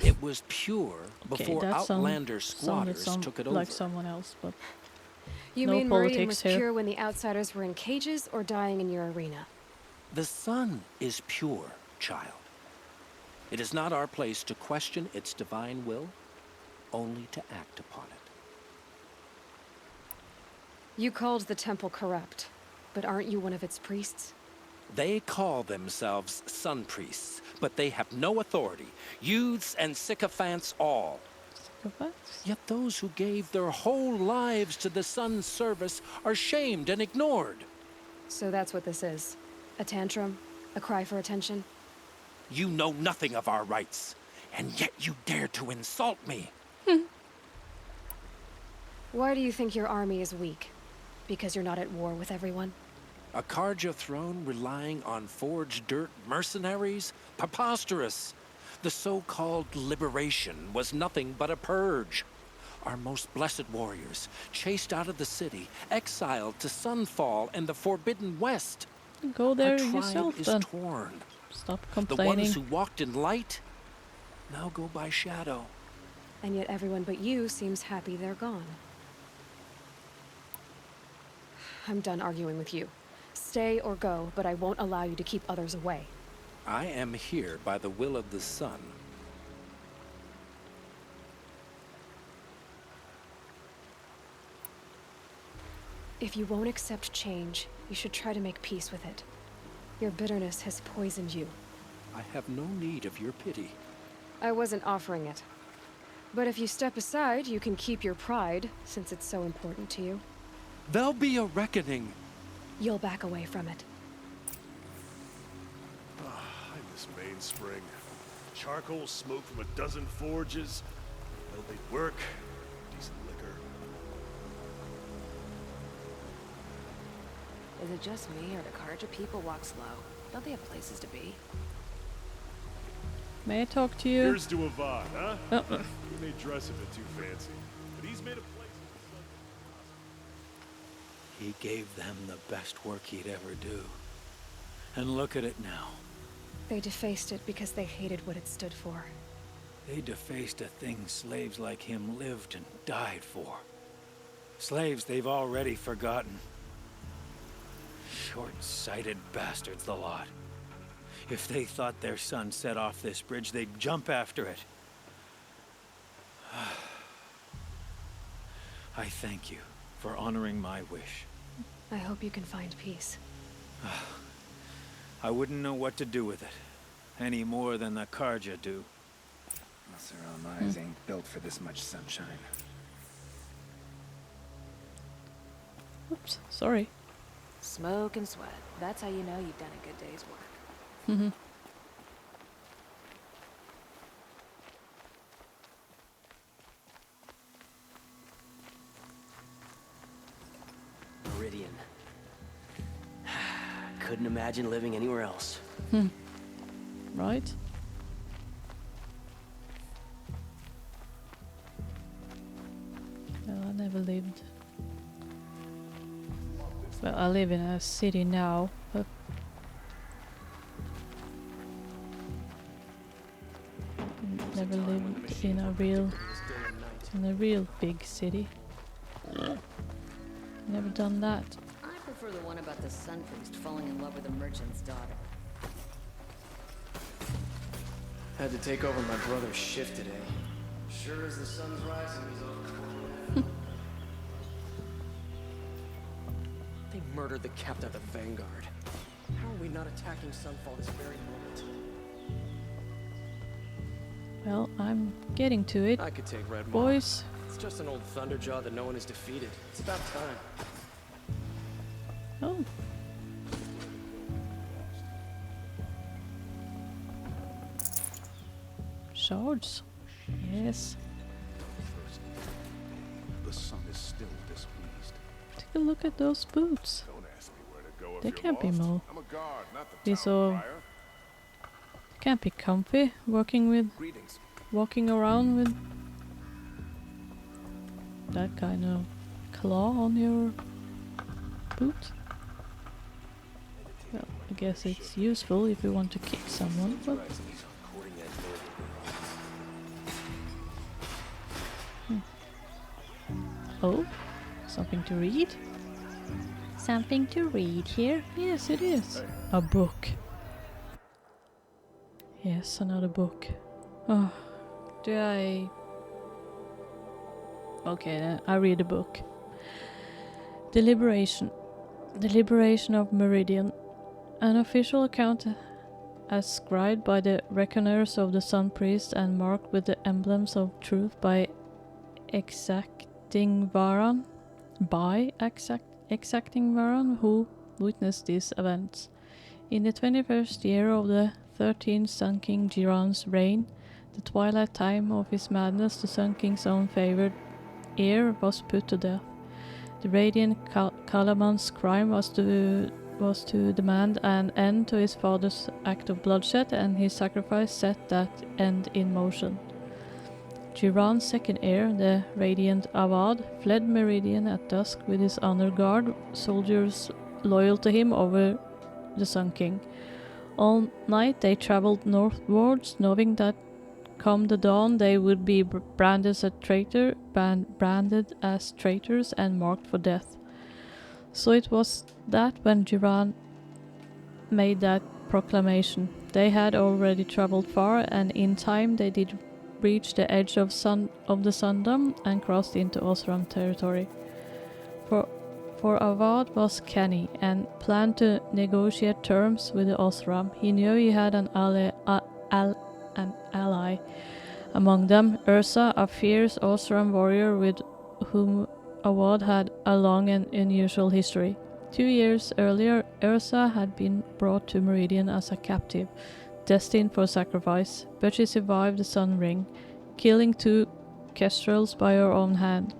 It was pure before outlander squatters took it over. Like someone else, but you mean Meridian was pure when the outsiders were in cages or dying in your arena? The sun is pure, child. It is not our place to question its divine will, only to act upon it. You called the temple corrupt, but aren't you one of its priests? They call themselves sun priests, but they have no authority. Youths and sycophants all. Sycophants? Yet those who gave their whole lives to the sun's service are shamed and ignored. So that's what this is. A tantrum? A cry for attention? You know nothing of our rights, and yet you dare to insult me. Why do you think your army is weak? Because you're not at war with everyone? A Karja throne relying on forged dirt mercenaries? Preposterous! The so-called liberation was nothing but a purge. Our most blessed warriors, chased out of the city, exiled to Sunfall and the Forbidden West. Go there Our yourself, tribe is then. torn. Stop The complaining. ones who walked in light now go by shadow. And yet everyone but you seems happy they're gone. I'm done arguing with you. Stay or go, but I won't allow you to keep others away. I am here by the will of the sun. If you won't accept change, you should try to make peace with it. Your bitterness has poisoned you. I have no need of your pity. I wasn't offering it. But if you step aside, you can keep your pride, since it's so important to you. There'll be a reckoning. You'll back away from it. I miss Mainspring. Charcoal smoke from a dozen forges. Well-paid work. Decent liquor. Is it just me, or do Karja people walk slow? Don't they have places to be? May I talk to you? Here's to Avad, huh? Uh-uh. He may dress a bit too fancy, but he's made a place in the sun. He gave them the best work he'd ever do. And look at it now. They defaced it because they hated what it stood for. They defaced a thing slaves like him lived and died for. Slaves they've already forgotten. Short-sighted bastards, the lot. If they thought their son set off this bridge, they'd jump after it. I thank you for honoring my wish. I hope you can find peace. I wouldn't know what to do with it, any more than the Karja do. Us our own eyes ain't built for this much sunshine. Oops, sorry. Smoke and sweat. That's how you know you've done a good day's work. Mm-hmm. Meridian. couldn't imagine living anywhere else. Right? Well, I never lived. Well, I live in a city now, but never lived in a real big city. Never done that. I prefer the one about the sun priest falling in love with a merchant's daughter. Had to take over my brother's shift today. Sure as the sun's rising, he's on. They murdered the captain of the Vanguard. How are we not attacking Sunfall this very moment? Well, I'm getting to it. I could take Red Maw. Boys. It's just an old thunderjaw that no one has defeated. It's about time. Oh. Swords. Yes. The sun is still displeased. Take a look at those boots. Don't ask me where to go if They you're can't be lost. more. I'm a guard, not the Be town so. crier. Can't be comfy walking around with that kind of claw on your boot. Well, I guess it's useful if you want to kick someone, but oh, something to read? Something to read here? Yes, it is. A book. Yes, another book. Oh, do I... Okay, then I read a book. The Liberation. The Liberation of Meridian. An official account ascribed by the reckoners of the Sun Priest and marked with the emblems of truth by exacting Varan, who witnessed these events. In the 21st year of the 13th Sun King Jiran's reign, the twilight time of his madness, the Sun King's own favored heir was put to death. The radiant Kalaman's crime was to demand an end to his father's act of bloodshed, and his sacrifice set that end in motion. Jiran's second heir, the radiant Avad, fled Meridian at dusk with his honor guard, soldiers loyal to him over the Sun King. All night they traveled northwards, knowing that come the dawn they would be branded as traitors and marked for death. So it was that when Jiran made that proclamation, they had already traveled far, and in time they did reach the edge of the Sundom and crossed into Osram territory. For Avad was canny and planned to negotiate terms with the Osram. He knew he had an ally among them, Ursa, a fierce Osram warrior with whom Avad had a long and unusual history. 2 years earlier, Ursa had been brought to Meridian as a captive, destined for sacrifice, but she survived the Sun Ring, killing 2 kestrels by her own hand.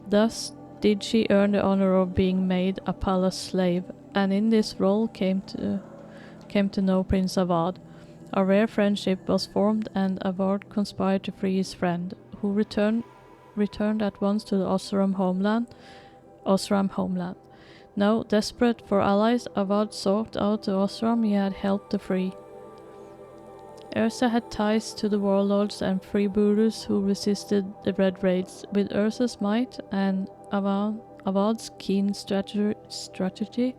Thus did she earn the honor of being made a palace slave, and in this role came to know Prince Avad. A rare friendship was formed, and Avad conspired to free his friend, who returned at once to the Osram homeland. Now, desperate for allies, Avad sought out the Osram he had helped to free. Ursa had ties to the warlords and freebooters who resisted the Red Raids. With Ursa's might and Avad's keen strategy,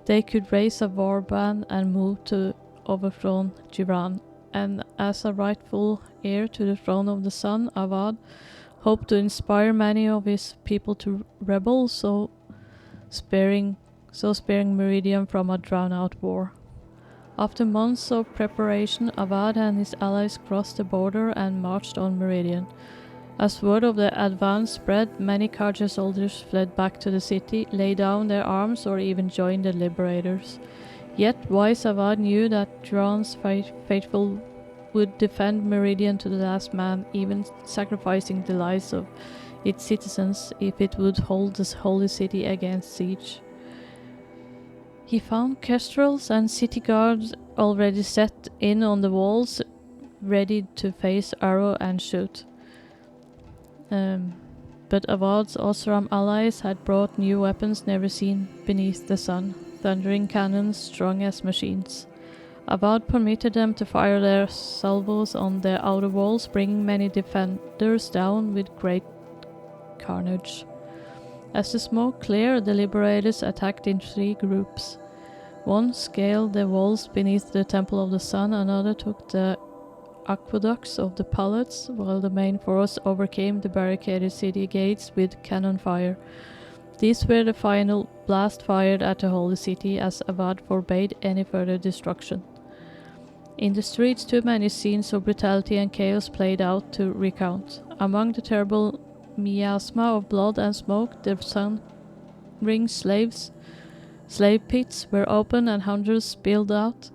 they could raise a war band and move to overthrow Jiran. And as a rightful heir to the throne of the Sun, Avad hoped to inspire many of his people to rebel, so sparing Meridian from a drawn-out war. After months of preparation, Avad and his allies crossed the border and marched on Meridian. As word of the advance spread, many Carja soldiers fled back to the city, laid down their arms, or even joined the liberators. Yet wise Avad knew that Jiran's faithful would defend Meridian to the last man, even sacrificing the lives of its citizens if it would hold this holy city against siege. He found kestrels and city guards already set in on the walls, ready to face arrow and shoot. But Avad's Osram allies had brought new weapons never seen beneath the sun, thundering cannons strong as machines. Avad permitted them to fire their salvos on the outer walls, bringing many defenders down with great carnage. As the smoke cleared, the liberators attacked in 3 groups. One scaled the walls beneath the Temple of the Sun, another took the aqueducts of the palace, while the main force overcame the barricaded city gates with cannon fire. These were the final blast fired at the holy city, as Avad forbade any further destruction. In the streets, too many scenes of brutality and chaos played out to recount. Among the terrible miasma of blood and smoke, the sun ring slave pits were opened and hundreds spilled out,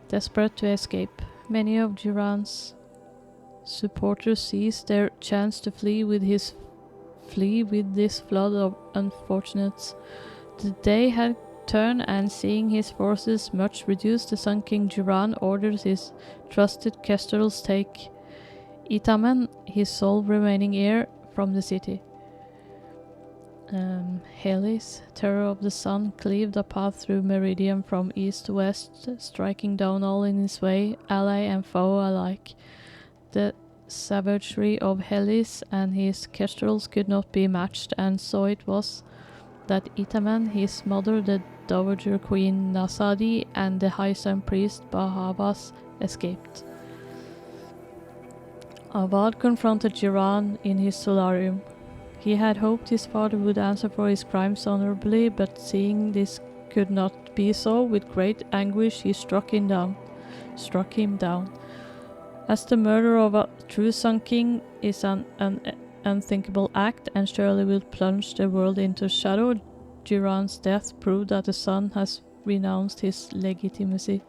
desperate to escape. Many of Duran's supporters seized their chance to flee with this flood of unfortunates. The day had turned, and seeing his forces much reduced, the Sun King Duran ordered his trusted kestrels take Itamen, his sole remaining heir, from the city. Heli's terror of the sun cleaved a path through Meridian from east to west, striking down all in his way, ally and foe alike. The savagery of Helis and his kestrels could not be matched, and so it was that Itamen, his mother, the Dowager Queen Nasadi, and the High Sun Priest Bahavas escaped. Avad confronted Jiran in his solarium. He had hoped his father would answer for his crimes honorably, but seeing this could not be so, with great anguish he struck him down. As the murder of a true Sun King is an unthinkable act and surely will plunge the world into shadow, Jiran's death proved that the sun has renounced his legitimacy.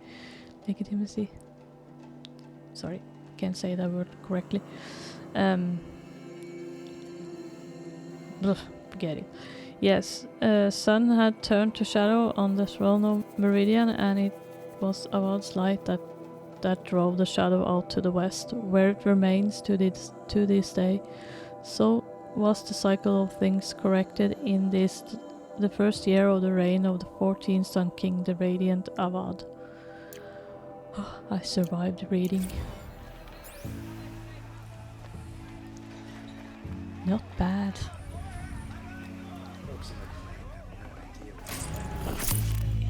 Sorry, can't say that word correctly. Forgetting. Yes, sun had turned to shadow on the throne of Meridian, and it was Avad's light that drove the shadow out to the west, where it remains to this day. So was the cycle of things corrected in the first year of the reign of the 14th Sun King, the Radiant Avad. I survived reading. Not bad.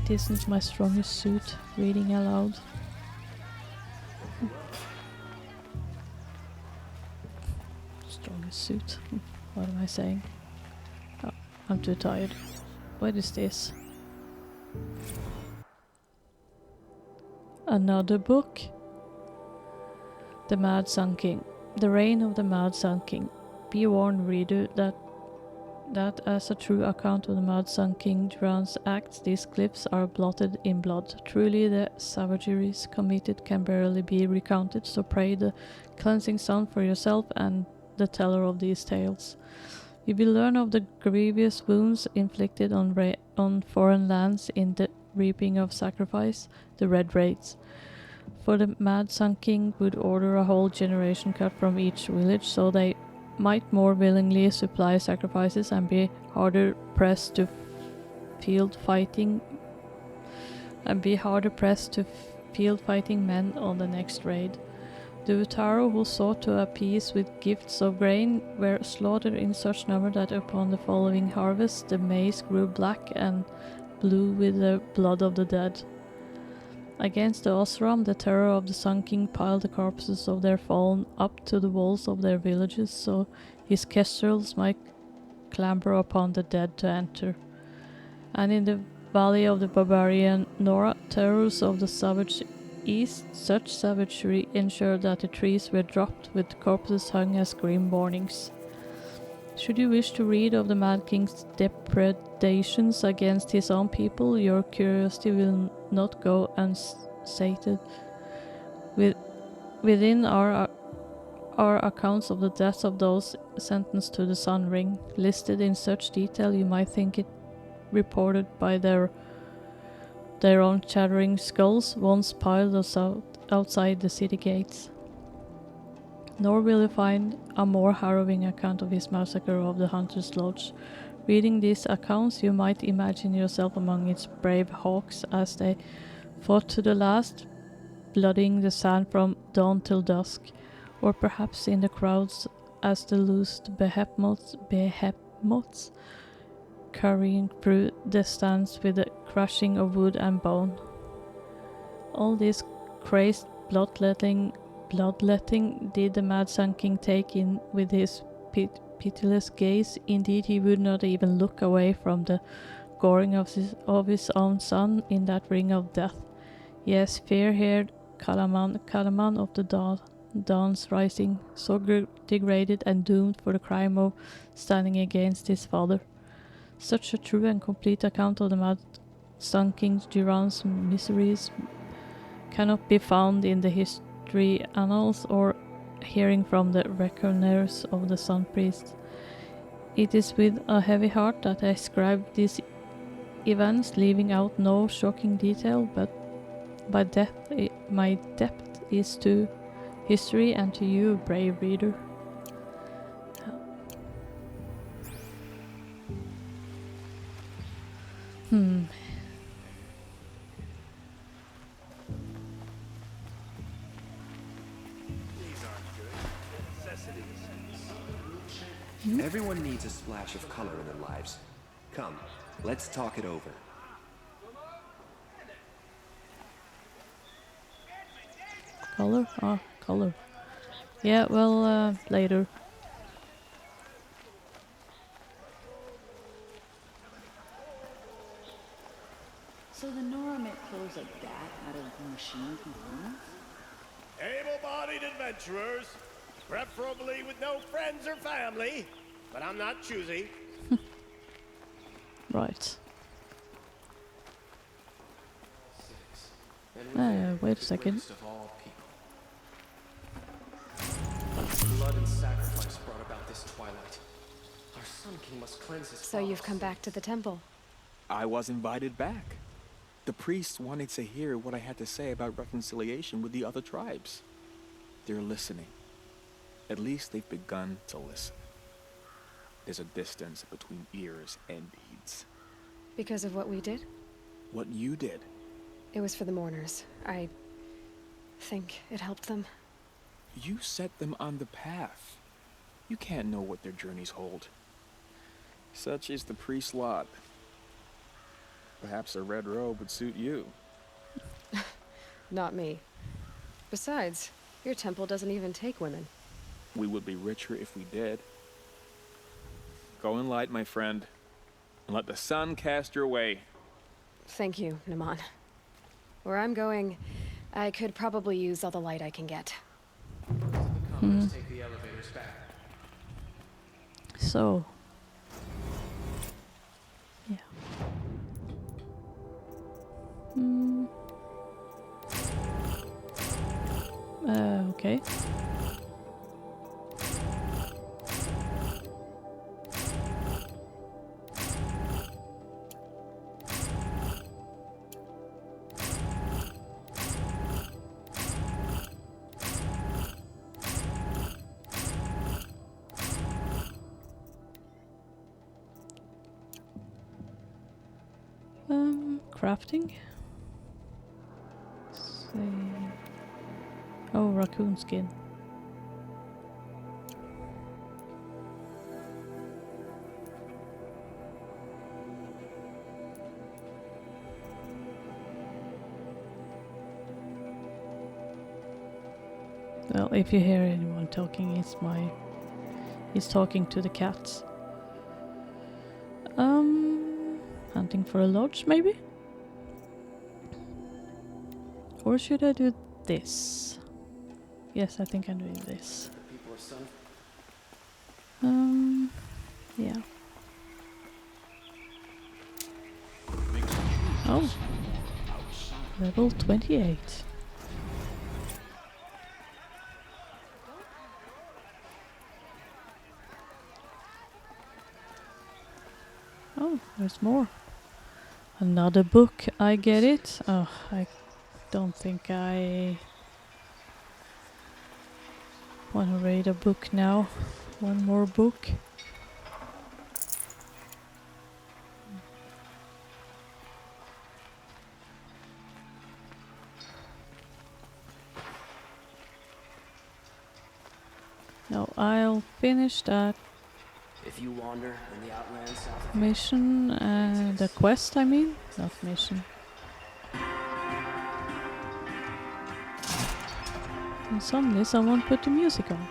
It isn't my strongest suit, reading aloud. Strongest suit. What am I saying? Oh, I'm too tired. What is this? Another book? The Mad Sun King. The Reign of the Mad Sun King. Be warned, reader, that as a true account of the Mad Sun King Duran's acts, these cliffs are blotted in blood. Truly the savageries committed can barely be recounted, so pray the cleansing sun for yourself and the teller of these tales. You will learn of the grievous wounds inflicted on foreign lands in the reaping of sacrifice, the Red Raids. For the Mad Sun King would order a whole generation cut from each village, so they might more willingly supply sacrifices and be harder pressed to field fighting men on the next raid. The Utaro, who sought to appease with gifts of grain, were slaughtered in such number that upon the following harvest the maize grew black and blue with the blood of the dead. Against the Osram, the terror of the Sun King piled the corpses of their fallen up to the walls of their villages, so his kestrels might clamber upon the dead to enter. And in the valley of the barbarian Nora, terrors of the savage east, such savagery ensured that the trees were dropped with corpses hung as grim warnings. Should you wish to read of the Mad King's depredations against his own people, your curiosity will not go unsated. Within our accounts of the deaths of those sentenced to the Sun Ring, listed in such detail you might think it reported by their their own chattering skulls once piled us outside the city gates. Nor will you find a more harrowing account of his massacre of the Hunter's Lodge. Reading these accounts, you might imagine yourself among its brave hawks as they fought to the last, bloodying the sand from dawn till dusk, or perhaps in the crowds as the loosed behemoths carrying through the stands with the crushing of wood and bone. All this crazed bloodletting did the mad Sun King take in with his pitiless gaze. Indeed, he would not even look away from the goring of his own son in that ring of death. Yes, fair-haired Kalaman of the Dawn's Rising, so degraded and doomed for the crime of standing against his father. Such a true and complete account of the mad Sun King Duran's miseries cannot be found in the history annals or hearing from the reckoners of the Sun Priests. It is with a heavy heart that I scribe these events, leaving out no shocking detail, but my depth is to history and to you, brave reader. Everyone needs a splash of color in their lives. Come, let's talk it over. Color? Ah, color. Yeah, well, later. So the Nora make clothes like that out of machine components? Able-bodied adventurers, preferably with no friends or family, but I'm not choosy. Right. Wait a second. Blood and sacrifice brought about this twilight. Our Sun King must cleanse his So you've come back to the temple. I was invited back. The priests wanted to hear what I had to say about reconciliation with the other tribes. They're listening. At least they've begun to listen. There's a distance between ears and deeds. Because of what we did? What you did. It was for the mourners. I think it helped them. You set them on the path. You can't know what their journeys hold. Such is the priest's lot. Perhaps a red robe would suit you. Not me. Besides, your temple doesn't even take women. We would be richer if we did. Go in light, my friend, and let the sun cast your way. Thank you, Naman. Where I'm going, I could probably use all the light I can get. Take the elevators back. So. Yeah. Okay. Crafting. Say. Oh, raccoon skin. Well, if you hear anyone talking, he's talking to the cats. Hunting for a lodge, maybe? Or should I do this? Yes, I think I'm doing this. People are Yeah. Oh. Level 28. Oh, there's more. Another book, I get it. Oh, I don't think I want to read a book now. One more book. No, I'll finish that If you wander in the outlands south of mission, the quest I mean, not mission. And suddenly someone put the music on.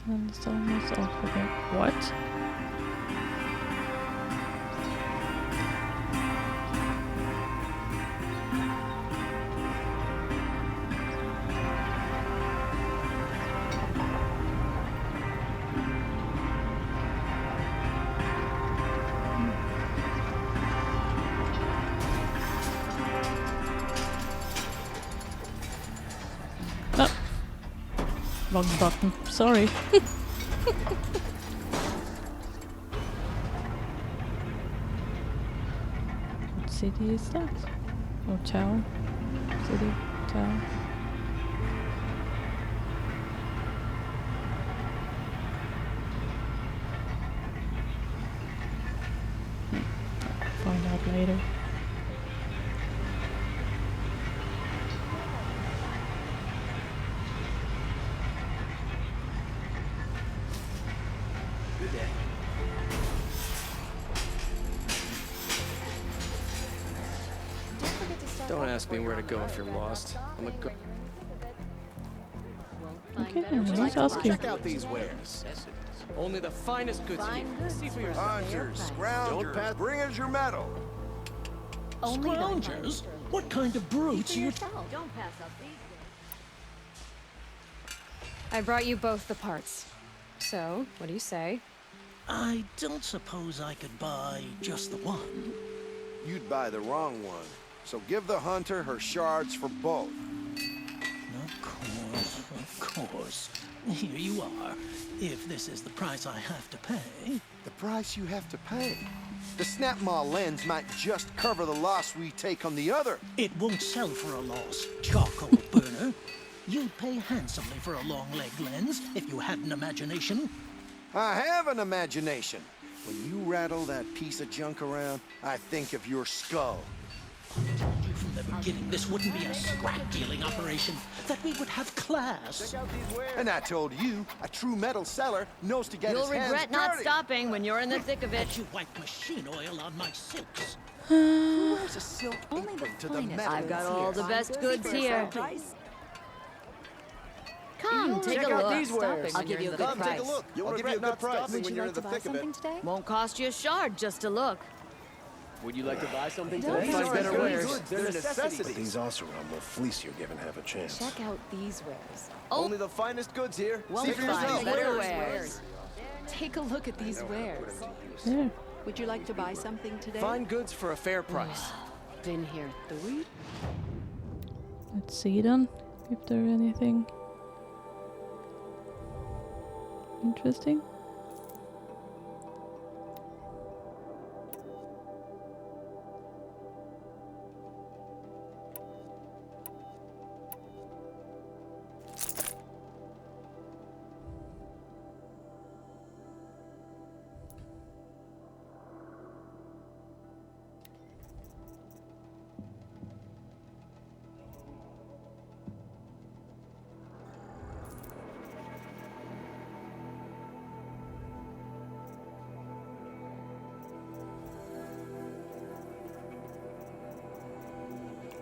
And it's almost off again. What? Oh. Wrong button. Sorry. What city is that? Or town? City? Town? Find out later. Good day. Don't ask me where to go if you're lost. I'm a go. Okay, let's ask you. Check out these wares. Only the finest goods here. See for yourself. Hunters, scroungers, bring us your metal. Scroungers? What kind of brutes are you? Don't pass up these. I brought you both the parts. So, what do you say? I don't suppose I could buy just the one. You'd buy the wrong one. So give the hunter her shards for both. Of course. Here you are. If this is the price I have to pay. The price you have to pay? The Snapmaw lens might just cover the loss we take on the other. It won't sell for a loss, charcoal burner. You'd pay handsomely for a long leg lens if you had an imagination. I have an imagination. When you rattle that piece of junk around, I think of your skull. You from the beginning this wouldn't be a scrap dealing operation, that we would have class. And I told you, a true metal seller knows to get You'll his hands regret not dirty. stopping when you're in the thick of it. You wipe machine oil on my silks. Who wears a silk apron to the metal? I've got all the best goods here. Come, take Check a out look. these wares. I'll give you a good Come, price. take a look. You'll give you a good price when you're in the thick of it. Won't cost you a shard just to look. Would you like to buy something Don't today? be Find better so wares. good. They're necessities. But these Oseram will fleece you given half a chance. Check out these wares. Only the finest goods here. Won't See for find yourself. better wares. Take a look at these wares. Yeah. Would you like to buy something today? Find goods for a fair price. Been here 3. Let's see then, if there's anything interesting.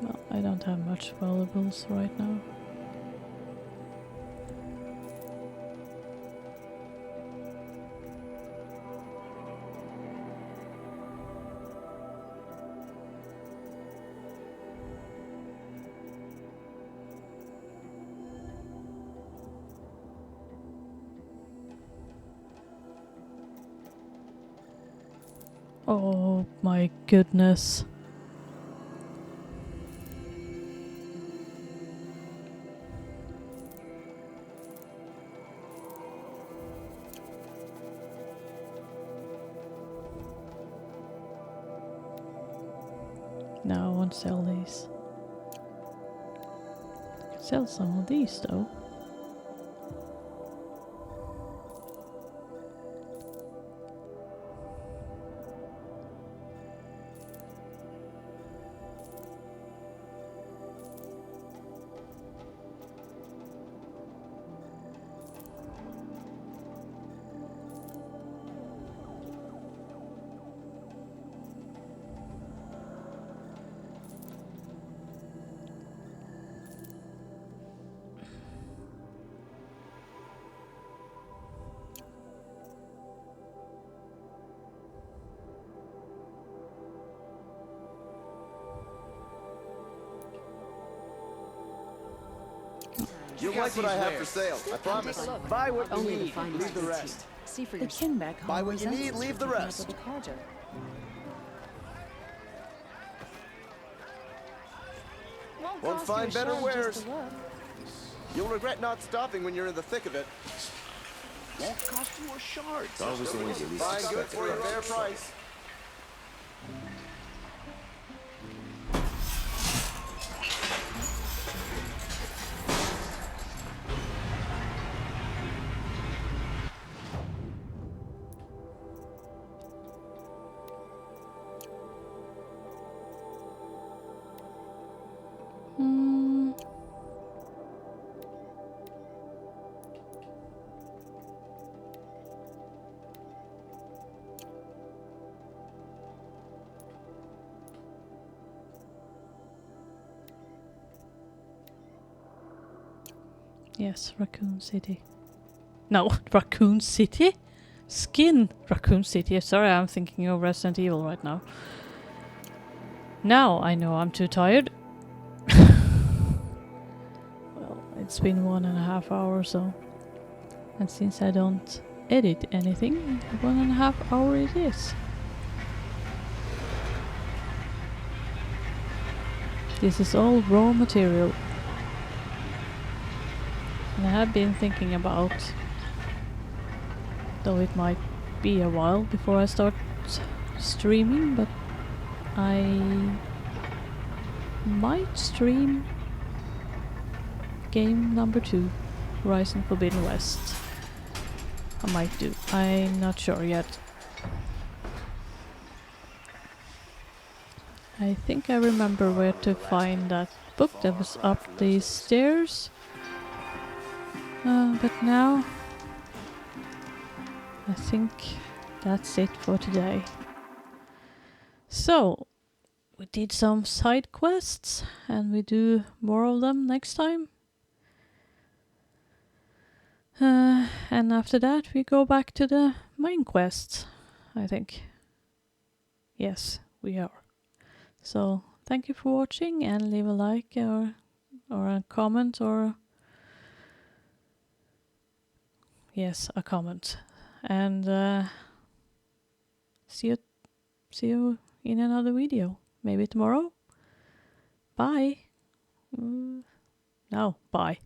Well, I don't have much valuables right now. Oh my goodness. No, I won't sell these. I could sell some of these though. You'll like what I have for sale, I promise. Buy what you Only the need, fine leave the markets rest. here. See for The yourself. king back home Buy what you resents need, us leave for the keeping up rest. with the carja. Won't find better wares. You'll regret not stopping when you're in the thick of it. Won't cost you a shard. It's always the ones you least Buying expect. goods for a fair price. Yes, Raccoon City. No, Raccoon City? Skin Raccoon City. Sorry, I'm thinking of Resident Evil right now. Now I know I'm too tired. Well, it's been 1.5 hours, so. And since I don't edit anything, 1.5 hours it is. This is all raw material. And I have been thinking about, though it might be a while before I start streaming, but I might stream game number 2, Horizon Forbidden West. I might do. I'm not sure yet. I think I remember where to find that book that was up these stairs. But now I think that's it for today. So we did some side quests and we do more of them next time. And after that we go back to the main quest, I think. Yes, we are. So thank you for watching and leave a like or a comment or yes, a comment. And see you in another video. Maybe tomorrow. Bye. No, bye.